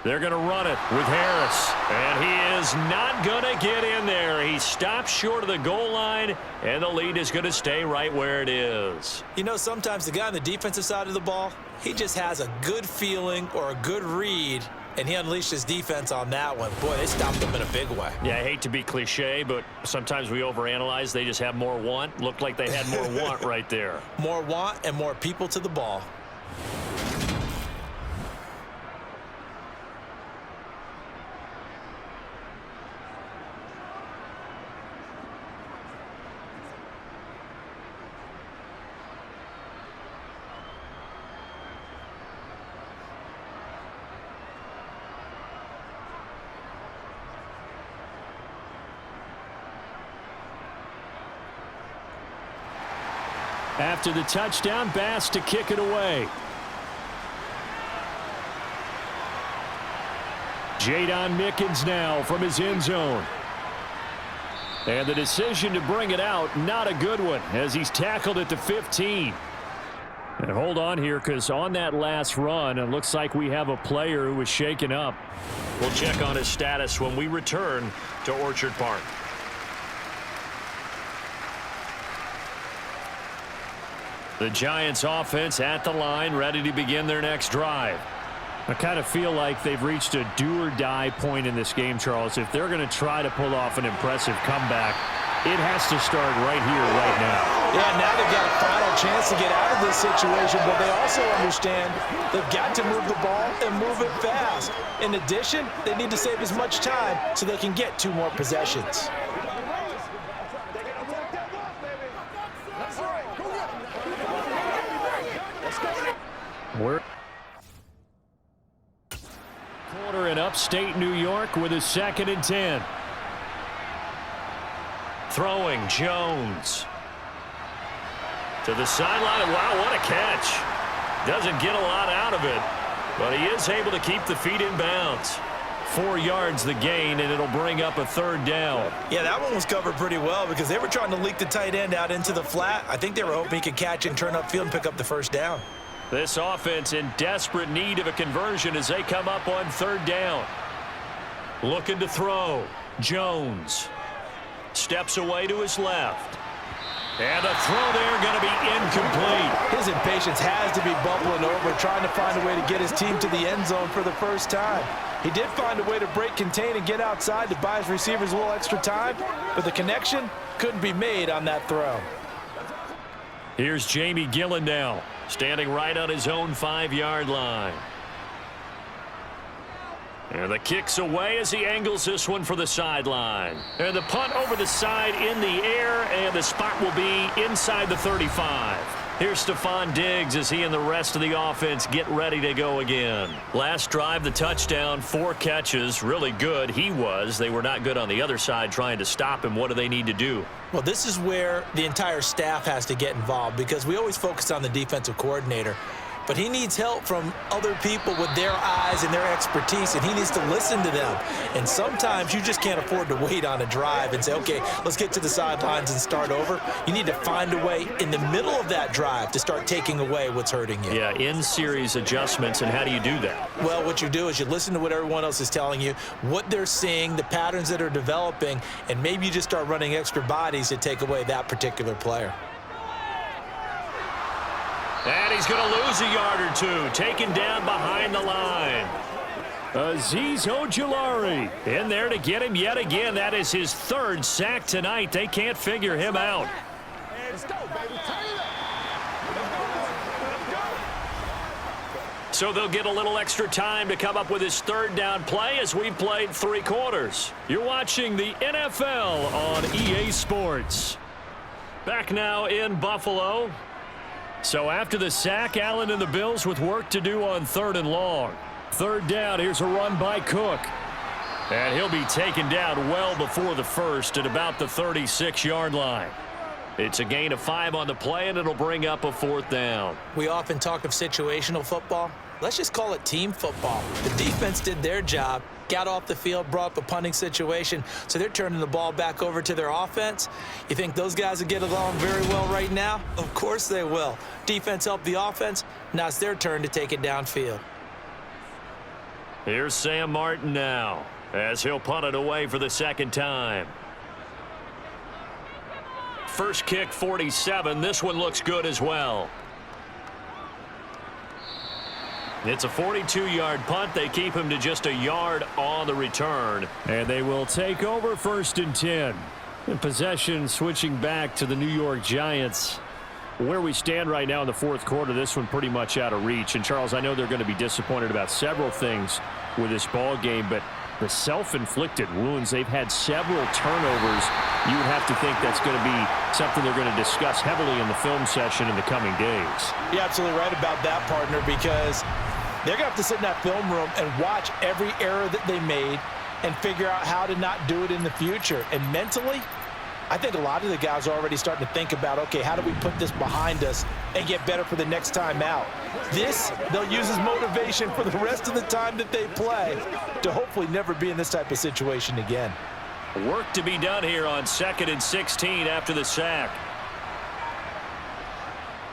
They're going to run it with Harris. And he is not going to get in there. He stops short of the goal line, and the lead is going to stay right where it is. You know, sometimes the guy on the defensive side of the ball, he just has a good feeling or a good read, and he unleashed his defense on that one. Boy, they stopped him in a big way. Yeah, I hate to be cliche, but sometimes we overanalyze. They just have more want. Looked like they had more want right there. More want and more people to the ball. After the touchdown, Bass to kick it away. Jadon Mickens now from his end zone. And the decision to bring it out, not a good one, as he's tackled at the 15. And hold on here, because on that last run, it looks like we have a player who was shaken up. We'll check on his status when we return to Orchard Park. The Giants offense at the line, ready to begin their next drive. I kind of feel like they've reached a do-or-die point in this game, Charles. If they're going to try to pull off an impressive comeback, it has to start right here, right now. Yeah, now they've got a final chance to get out of this situation, but they also understand they've got to move the ball and move it fast. In addition, they need to save as much time so they can get 2 more possessions. We're corner in upstate New York with a 2nd and 10. Throwing Jones to the sideline. Wow, what a catch. Doesn't get a lot out of it. But he is able to keep the feet in bounds. 4 yards the gain, and it'll bring up a 3rd down. Yeah, that one was covered pretty well because they were trying to leak the tight end out into the flat. I think they were hoping he could catch it and turn upfield and pick up the 1st down. This offense in desperate need of a conversion as they come up on 3rd down. Looking to throw. Jones steps away to his left. And the throw there going to be incomplete. His impatience has to be bubbling over, trying to find a way to get his team to the end zone for the first time. He did find a way to break contain and get outside to buy his receivers a little extra time, but the connection couldn't be made on that throw. Here's Jamie Gillen now, standing right on his own 5-yard line. And the kick's away as he angles this one for the sideline. And the punt over the side in the air, and the spot will be inside the 35. Here's Stephon Diggs as he and the rest of the offense get ready to go again. Last drive, the touchdown, 4 catches. Really good. He was. They were not good on the other side trying to stop him. What do they need to do? Well, this is where the entire staff has to get involved because we always focus on the defensive coordinator. But he needs help from other people with their eyes and their expertise, and he needs to listen to them. And sometimes you just can't afford to wait on a drive and say, okay, let's get to the sidelines and start over. You need to find a way in the middle of that drive to start taking away what's hurting you. Yeah, in-series adjustments, and how do you do that? Well, what you do is you listen to what everyone else is telling you, what they're seeing, the patterns that are developing, and maybe you just start running extra bodies to take away that particular player. And he's going to lose a yard or 2, taken down behind the line. Azeez Ojulari in there to get him yet again. That is his 3rd sack tonight. They can't figure him out. Let's go, baby. So they'll get a little extra time to come up with his 3rd down play as we've played 3 quarters. You're watching the NFL on EA Sports. Back now in Buffalo. So after the sack, Allen and the Bills with work to do on 3rd and long. 3rd down, here's a run by Cook. And he'll be taken down well before the 1st at about the 36-yard line. It's a gain of 5 on the play, and it'll bring up a 4th down. We often talk of situational football. Let's just call it team football. The defense did their job, got off the field, brought up a punting situation, so they're turning the ball back over to their offense. You think those guys will get along very well right now? Of course they will. Defense helped the offense. Now it's their turn to take it downfield. Here's Sam Martin now as he'll punt it away for the 2nd time. First kick, 47. This one looks good as well. It's a 42-yard punt. They keep him to just a yard on the return. And they will take over 1st and 10. In possession switching back to the New York Giants. Where we stand right now in the 4th quarter, this one pretty much out of reach. And, Charles, I know they're going to be disappointed about several things with this ball game, but the self-inflicted wounds, they've had several turnovers. You would have to think that's going to be something they're going to discuss heavily in the film session in the coming days. You're absolutely right about that, partner, because they're going to have to sit in that film room and watch every error that they made and figure out how to not do it in the future. And mentally, I think a lot of the guys are already starting to think about, okay, how do we put this behind us and get better for the next time out? This, they'll use as motivation for the rest of the time that they play to hopefully never be in this type of situation again. Work to be done here on 2nd and 16 after the sack.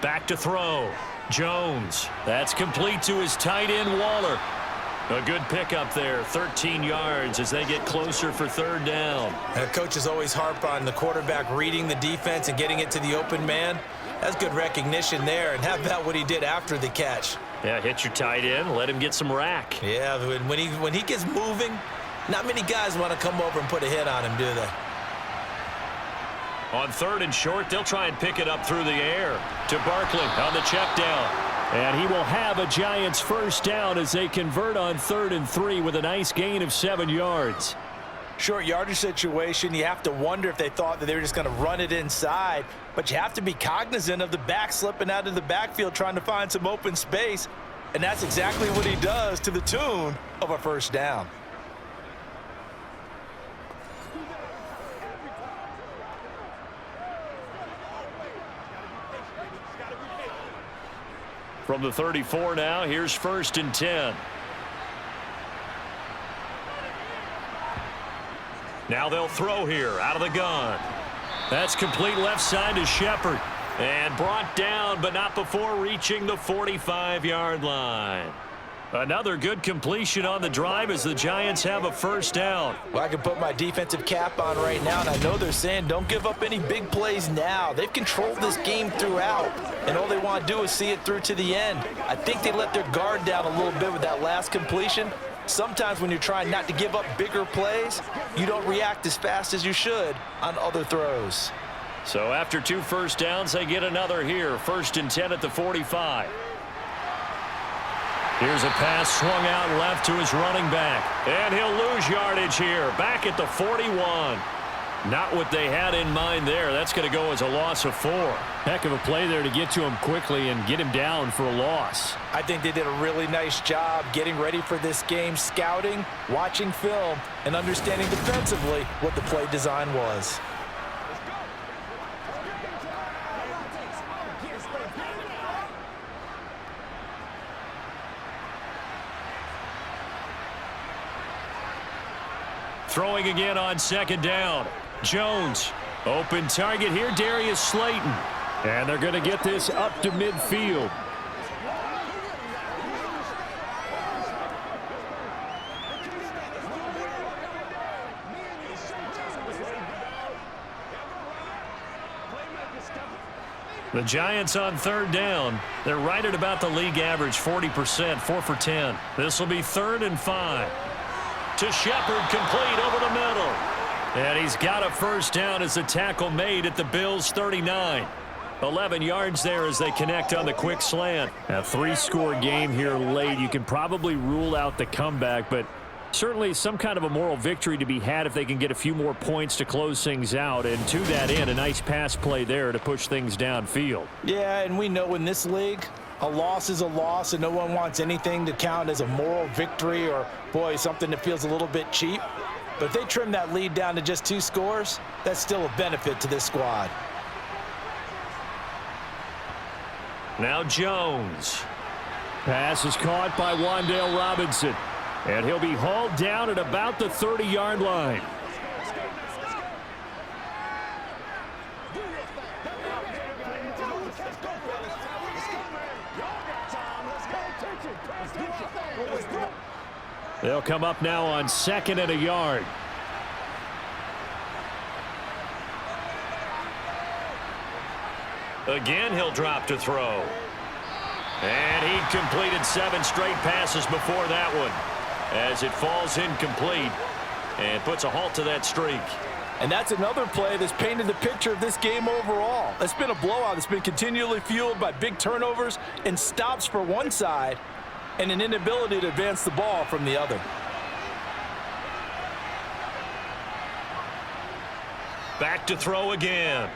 Back to throw. Jones. That's complete to his tight end, Waller. A good pickup there, 13 yards as they get closer for 3rd down. Coaches always harp on the quarterback reading the defense and getting it to the open man. That's good recognition there. And how about what he did after the catch? Yeah, hit your tight end, let him get some rack. Yeah, when he gets moving, not many guys want to come over and put a hit on him, do they? On 3rd and short, they'll try and pick it up through the air to Barkley on the check down. And he will have a Giants 1st down as they convert on 3rd and 3 with a nice gain of 7 yards. Short yardage situation, you have to wonder if they thought that they were just going to run it inside, but you have to be cognizant of the back slipping out of the backfield trying to find some open space, and that's exactly what he does to the tune of a 1st down. From the 34 now, here's 1st and 10. Now they'll throw here out of the gun. That's complete left side to Shepard. And brought down, but not before reaching the 45-yard line. Another good completion on the drive as the Giants have a 1st down. Well, I can put my defensive cap on right now, and I know they're saying don't give up any big plays now. They've controlled this game throughout, and all they want to do is see it through to the end. I think they let their guard down a little bit with that last completion. Sometimes when you're trying not to give up bigger plays, you don't react as fast as you should on other throws. So after 2 first downs, they get another here. 1st and 10 at the 45. Here's a pass swung out left to his running back. And he'll lose yardage here. Back at the 41. Not what they had in mind there. That's going to go as a loss of 4. Heck of a play there to get to him quickly and get him down for a loss. I think they did a really nice job getting ready for this game, scouting, watching film, and understanding defensively what the play design was. Throwing again on 2nd down. Jones. Open target here, Darius Slayton. And they're going to get this up to midfield. The Giants on 3rd down. They're right at about the league average, 40%, 4 for 10. This will be 3rd and 5. To Shepard, complete over the middle. And he's got a 1st down as the tackle made at the Bills' 39. 11 yards there as they connect on the quick slant. A 3-score game here late. You can probably rule out the comeback, but certainly some kind of a moral victory to be had if they can get a few more points to close things out. And to that end, a nice pass play there to push things downfield. Yeah, and we know in this league, a loss is a loss, and no one wants anything to count as a moral victory or, boy, something that feels a little bit cheap. But if they trim that lead down to just 2 scores, that's still a benefit to this squad. Now Jones. Pass is caught by Wan'Dale Robinson. And he'll be hauled down at about the 30-yard line. They'll come up now on 2nd and a yard. Again, he'll drop to throw. And he completed 7 straight passes before that one, as it falls incomplete and puts a halt to that streak. And that's another play that's painted the picture of this game overall. It's been a blowout. It's been continually fueled by big turnovers and stops for one side and an inability to advance the ball from the other. Back to throw again.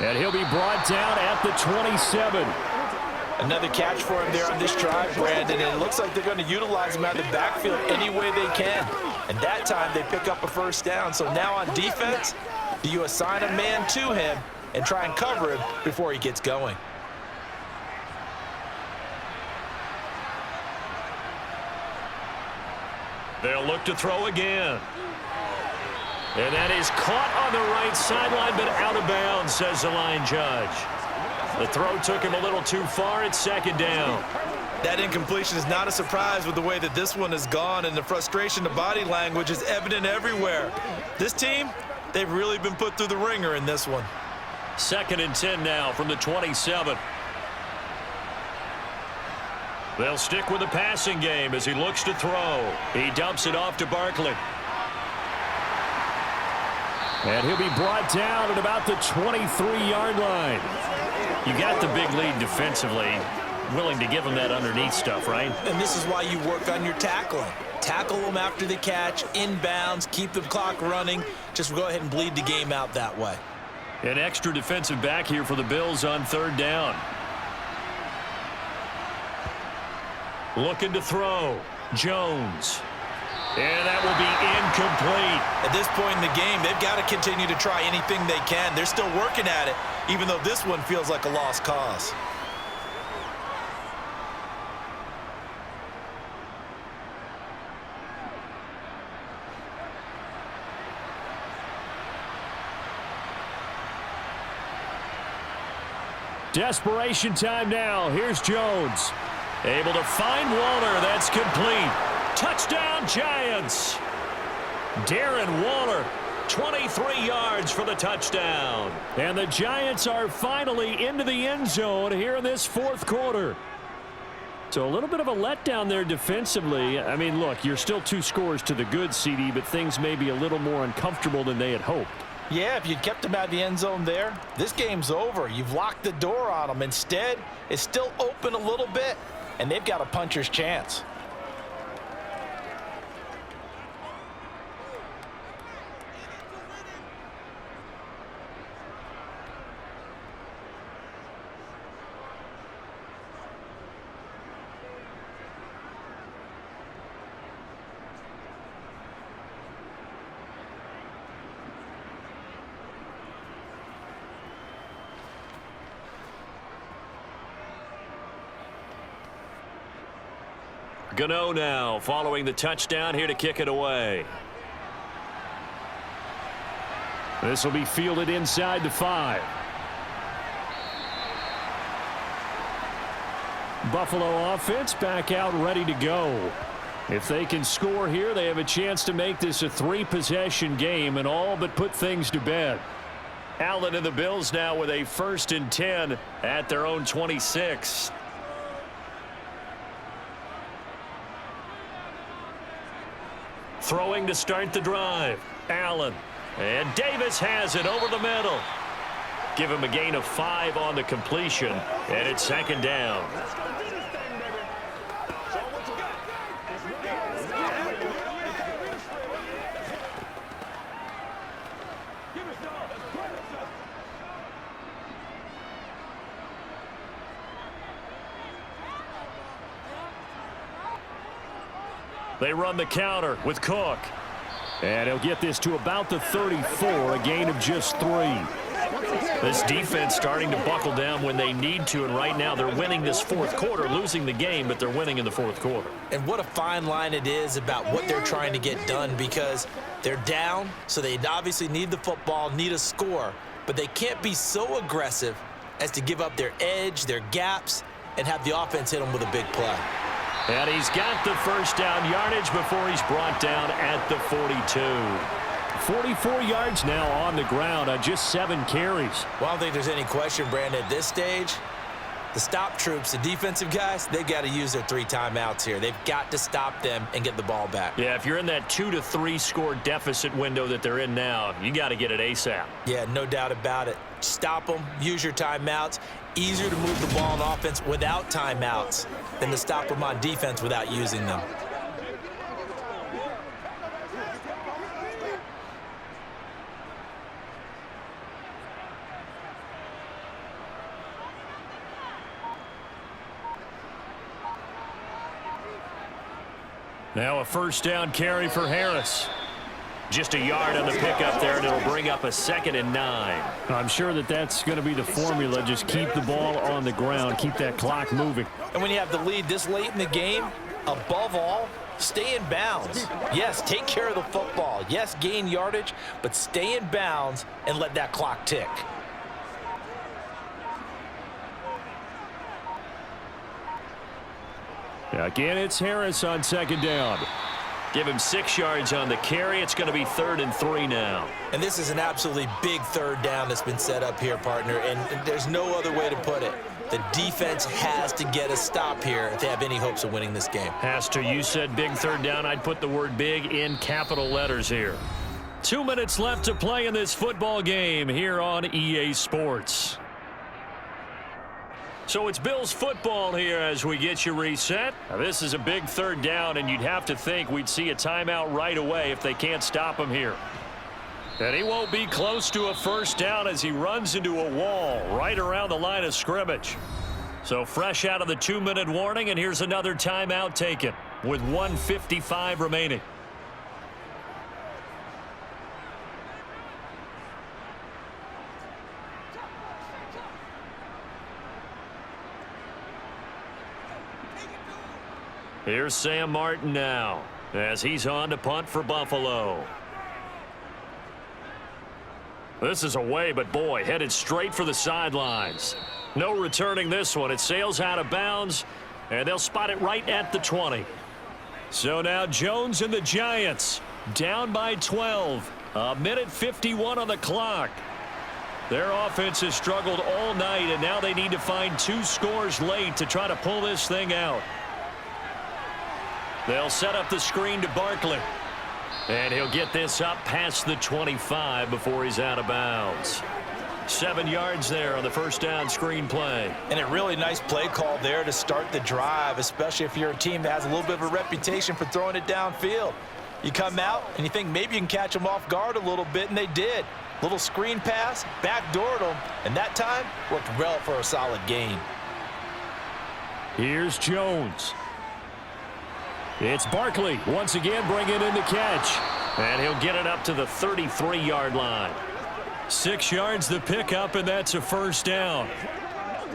And he'll be brought down at the 27. Another catch for him there on this drive, Brandon, and it looks like they're going to utilize him out of the backfield any way they can. And that time they pick up a 1st down. So now on defense, do you assign a man to him and try and cover him before he gets going? They'll look to throw again. And that is caught on the right sideline, but out of bounds, says the line judge. The throw took him a little too far. It's 2nd down. That incompletion is not a surprise with the way that this one has gone, and the frustration, the body language is evident everywhere. This team, they've really been put through the ringer in this one. 2nd and 10 now from the 27. They'll stick with the passing game as he looks to throw. He dumps it off to Barkley. And he'll be brought down at about the 23-yard line. You got the big lead defensively. Willing to give him that underneath stuff, right? And this is why you work on your tackling. Tackle them after the catch, inbounds, keep the clock running. Just go ahead and bleed the game out that way. An extra defensive back here for the Bills on 3rd down. Looking to throw. Jones. And that will be incomplete. At this point in the game, they've got to continue to try anything they can. They're still working at it, even though this one feels like a lost cause. Desperation time now. Here's Jones. Able to find Waller. That's complete. Touchdown, Giants. Darren Waller, 23 yards for the touchdown. And the Giants are finally into the end zone here in this fourth quarter. So a little bit of a letdown there defensively. I mean, look, you're still 2 scores to the good, CD, but things may be a little more uncomfortable than they had hoped. Yeah, if you'd kept them out of the end zone there, this game's over. You've locked the door on them. Instead, it's still open a little bit, and they've got a puncher's chance. Gano now following the touchdown here to kick it away. This will be fielded inside the 5. Buffalo offense back out ready to go. If they can score here, they have a chance to make this a 3-possession game and all but put things to bed. Allen and the Bills now with a 1st and 10 at their own 26. Throwing to start the drive. Allen. And Davis has it over the middle. Give him a gain of 5 on the completion. And it's 2nd down. They run the counter with Cook. And he'll get this to about the 34, a gain of just 3. This defense starting to buckle down when they need to, and right now they're winning this fourth quarter, losing the game, but they're winning in the fourth quarter. And what a fine line it is about what they're trying to get done, because they're down, so they obviously need the football, need a score, but they can't be so aggressive as to give up their edge, their gaps, and have the offense hit them with a big play. And he's got the 1st down yardage before he's brought down at the 42. 44 yards now on the ground on just 7 carries. Well, I don't think there's any question, Brandon, at this stage, the stop troops, the defensive guys, they've got to use their 3 timeouts here. They've got to stop them and get the ball back. Yeah, if you're in that 2 to 3 score deficit window that they're in now, you got to get it ASAP. Yeah, no doubt about it. Stop them, use your timeouts. Easier to move the ball on offense without timeouts than to stop them on defense without using them. Now a 1st down carry for Harris. Just a yard on the pickup there, and it'll bring up a 2nd and 9. I'm sure that that's going to be the formula. Just keep the ball on the ground. Keep that clock moving. And when you have the lead this late in the game, above all, stay in bounds. Yes, take care of the football. Yes, gain yardage, but stay in bounds and let that clock tick. Again, it's Harris on 2nd down. Give him 6 yards on the carry. It's going to be 3rd and 3 now. And this is an absolutely big 3rd down that's been set up here, partner, and there's no other way to put it. The defense has to get a stop here if they have any hopes of winning this game. Has to. You said big 3rd down. I'd put the word big in capital letters here. 2 minutes left to play in this football game here on EA Sports. So it's Bills football here as we get you reset. Now this is a big 3rd down, and you'd have to think we'd see a timeout right away if they can't stop him here. And he won't be close to a 1st down as he runs into a wall right around the line of scrimmage. So fresh out of the 2-minute warning, and here's another timeout taken with 1:55 remaining. Here's Sam Martin now as he's on to punt for Buffalo. This is away, but boy, headed straight for the sidelines. No returning this one. It sails out of bounds, and they'll spot it right at the 20. So now Jones and the Giants down by 12. A minute 51 on the clock. Their offense has struggled all night, and now they need to find 2 scores late to try to pull this thing out. They'll set up the screen to Barkley. And he'll get this up past the 25 before he's out of bounds. 7 yards there on the first down screen play. And a really nice play call there to start the drive, especially if you're a team that has a little bit of a reputation for throwing it downfield. You come out and you think maybe you can catch them off guard a little bit, and they did. Little screen pass, backdoored them, and that time worked well for a solid gain. Here's Jones. It's Barkley once again bringing in the catch. And he'll get it up to the 33-yard line. 6 yards the pickup, and that's a first down.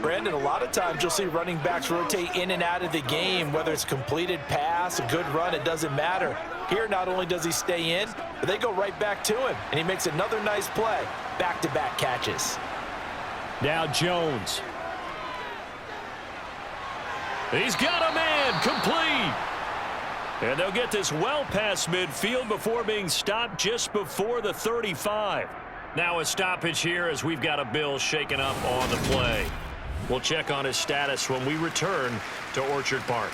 Brandon, a lot of times you'll see running backs rotate in and out of the game, whether it's a completed pass, a good run, it doesn't matter. Here, not only does he stay in, but they go right back to him, and he makes another nice play. Back-to-back catches. Now Jones. He's got a man, complete. And they'll get this well past midfield before being stopped just before the 35. Now a stoppage here as we've got a Bill shaken up on the play. We'll check on his status when we return to Orchard Park.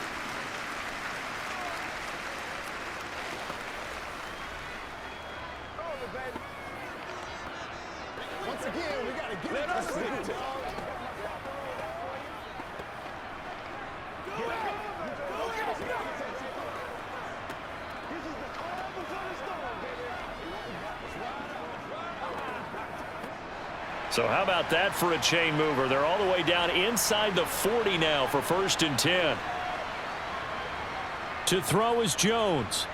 Once again, we got to get it consistent. So how about that for a chain mover? They're all the way down inside the 40 now for 1st and 10. To throw is Jones.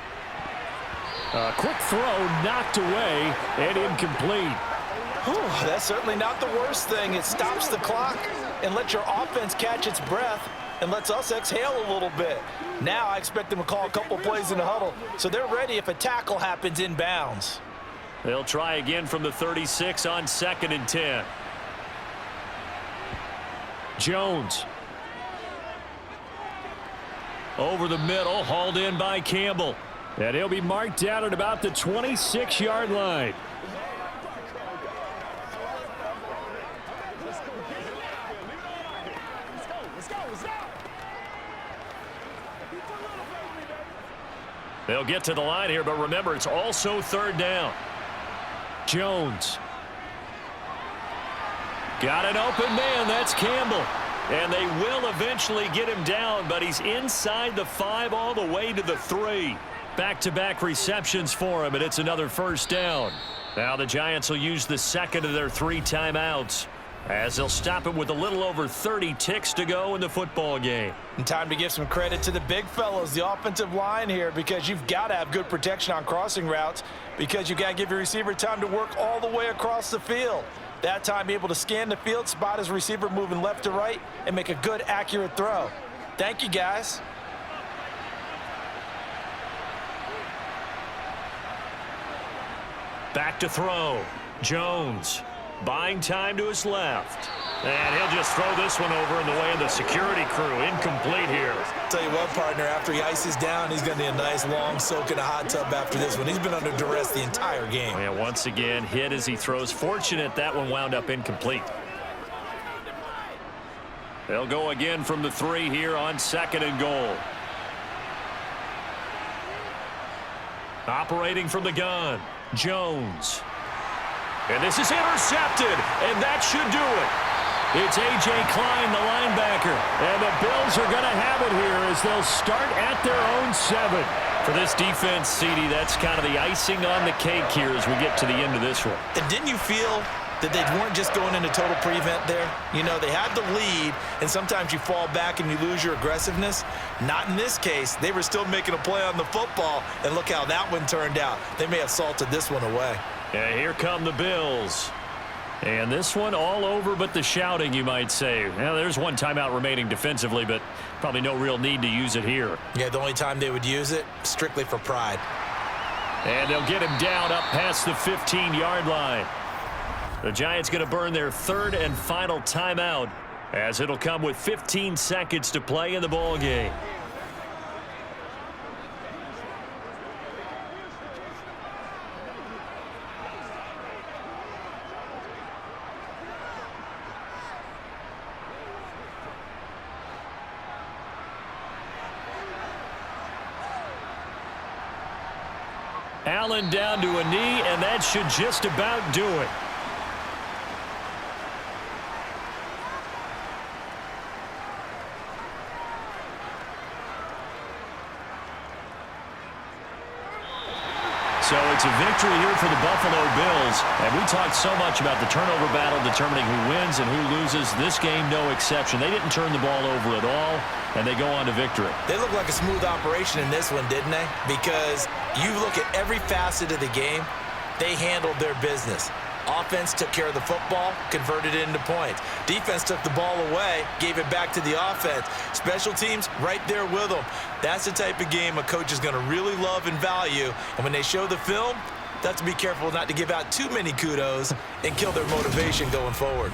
A quick throw knocked away and incomplete. That's certainly not the worst thing. It stops the clock and lets your offense catch its breath and lets us exhale a little bit. Now I expect them to call a couple plays in the huddle, so they're ready if a tackle happens in bounds. They'll try again from the 36 on 2nd and 10. Jones. Over the middle, hauled in by Campbell. And he'll be marked down at about the 26-yard line. They'll get to the line here, but remember, it's also 3rd down. Jones. Got an open man. That's Campbell. And they will eventually get him down, but he's inside the 5 all the way to the 3. Back-to-back receptions for him, and it's another first down. Now the Giants will use the second of their 3 timeouts as they'll stop it with a little over 30 ticks to go in the football game. And time to give some credit to the big fellows, the offensive line here, because you've got to have good protection on crossing routes because you've got to give your receiver time to work all the way across the field. That time able to scan the field, spot his receiver moving left to right, and make a good, accurate throw. Thank you, guys. Back to throw. Jones buying time to his left. And he'll just throw this one over in the way of the security crew. Incomplete here. Tell you what, partner, after he ices down, he's going to need a nice long soak in a hot tub after this one. He's been under duress the entire game. And once again, hit as he throws. Fortunate that one wound up incomplete. They'll go again from the 3 here on 2nd and goal. Operating from the gun, Jones. And this is intercepted, and that should do it. It's A.J. Klein, the linebacker, and the Bills are going to have it here as they'll start at their own 7. For this defense, CD, that's kind of the icing on the cake here as we get to the end of this one. And didn't you feel that they weren't just going into total prevent there? You know, they had the lead, and sometimes you fall back and you lose your aggressiveness. Not in this case. They were still making a play on the football, and look how that one turned out. They may have salted this one away. And here come the Bills. And this one all over but the shouting, you might say. Well, there's one timeout remaining defensively, but probably no real need to use it here. Yeah, the only time they would use it, strictly for pride. And they'll get him down up past the 15-yard line. The Giants going to burn their 3rd and final timeout as it'll come with 15 seconds to play in the ball game. Allen down to a knee, and that should just about do it. So it's a victory here for the Buffalo Bills. And we talked so much about the turnover battle determining who wins and who loses. This game, no exception. They didn't turn the ball over at all, and they go on to victory. They look like a smooth operation in this one, didn't they? Because you look at every facet of the game, they handled their business. Offense took care of the football, converted it into points. Defense took the ball away, gave it back to the offense. Special teams right there with them. That's the type of game a coach is going to really love and value. And when they show the film, they have to be careful not to give out too many kudos and kill their motivation going forward.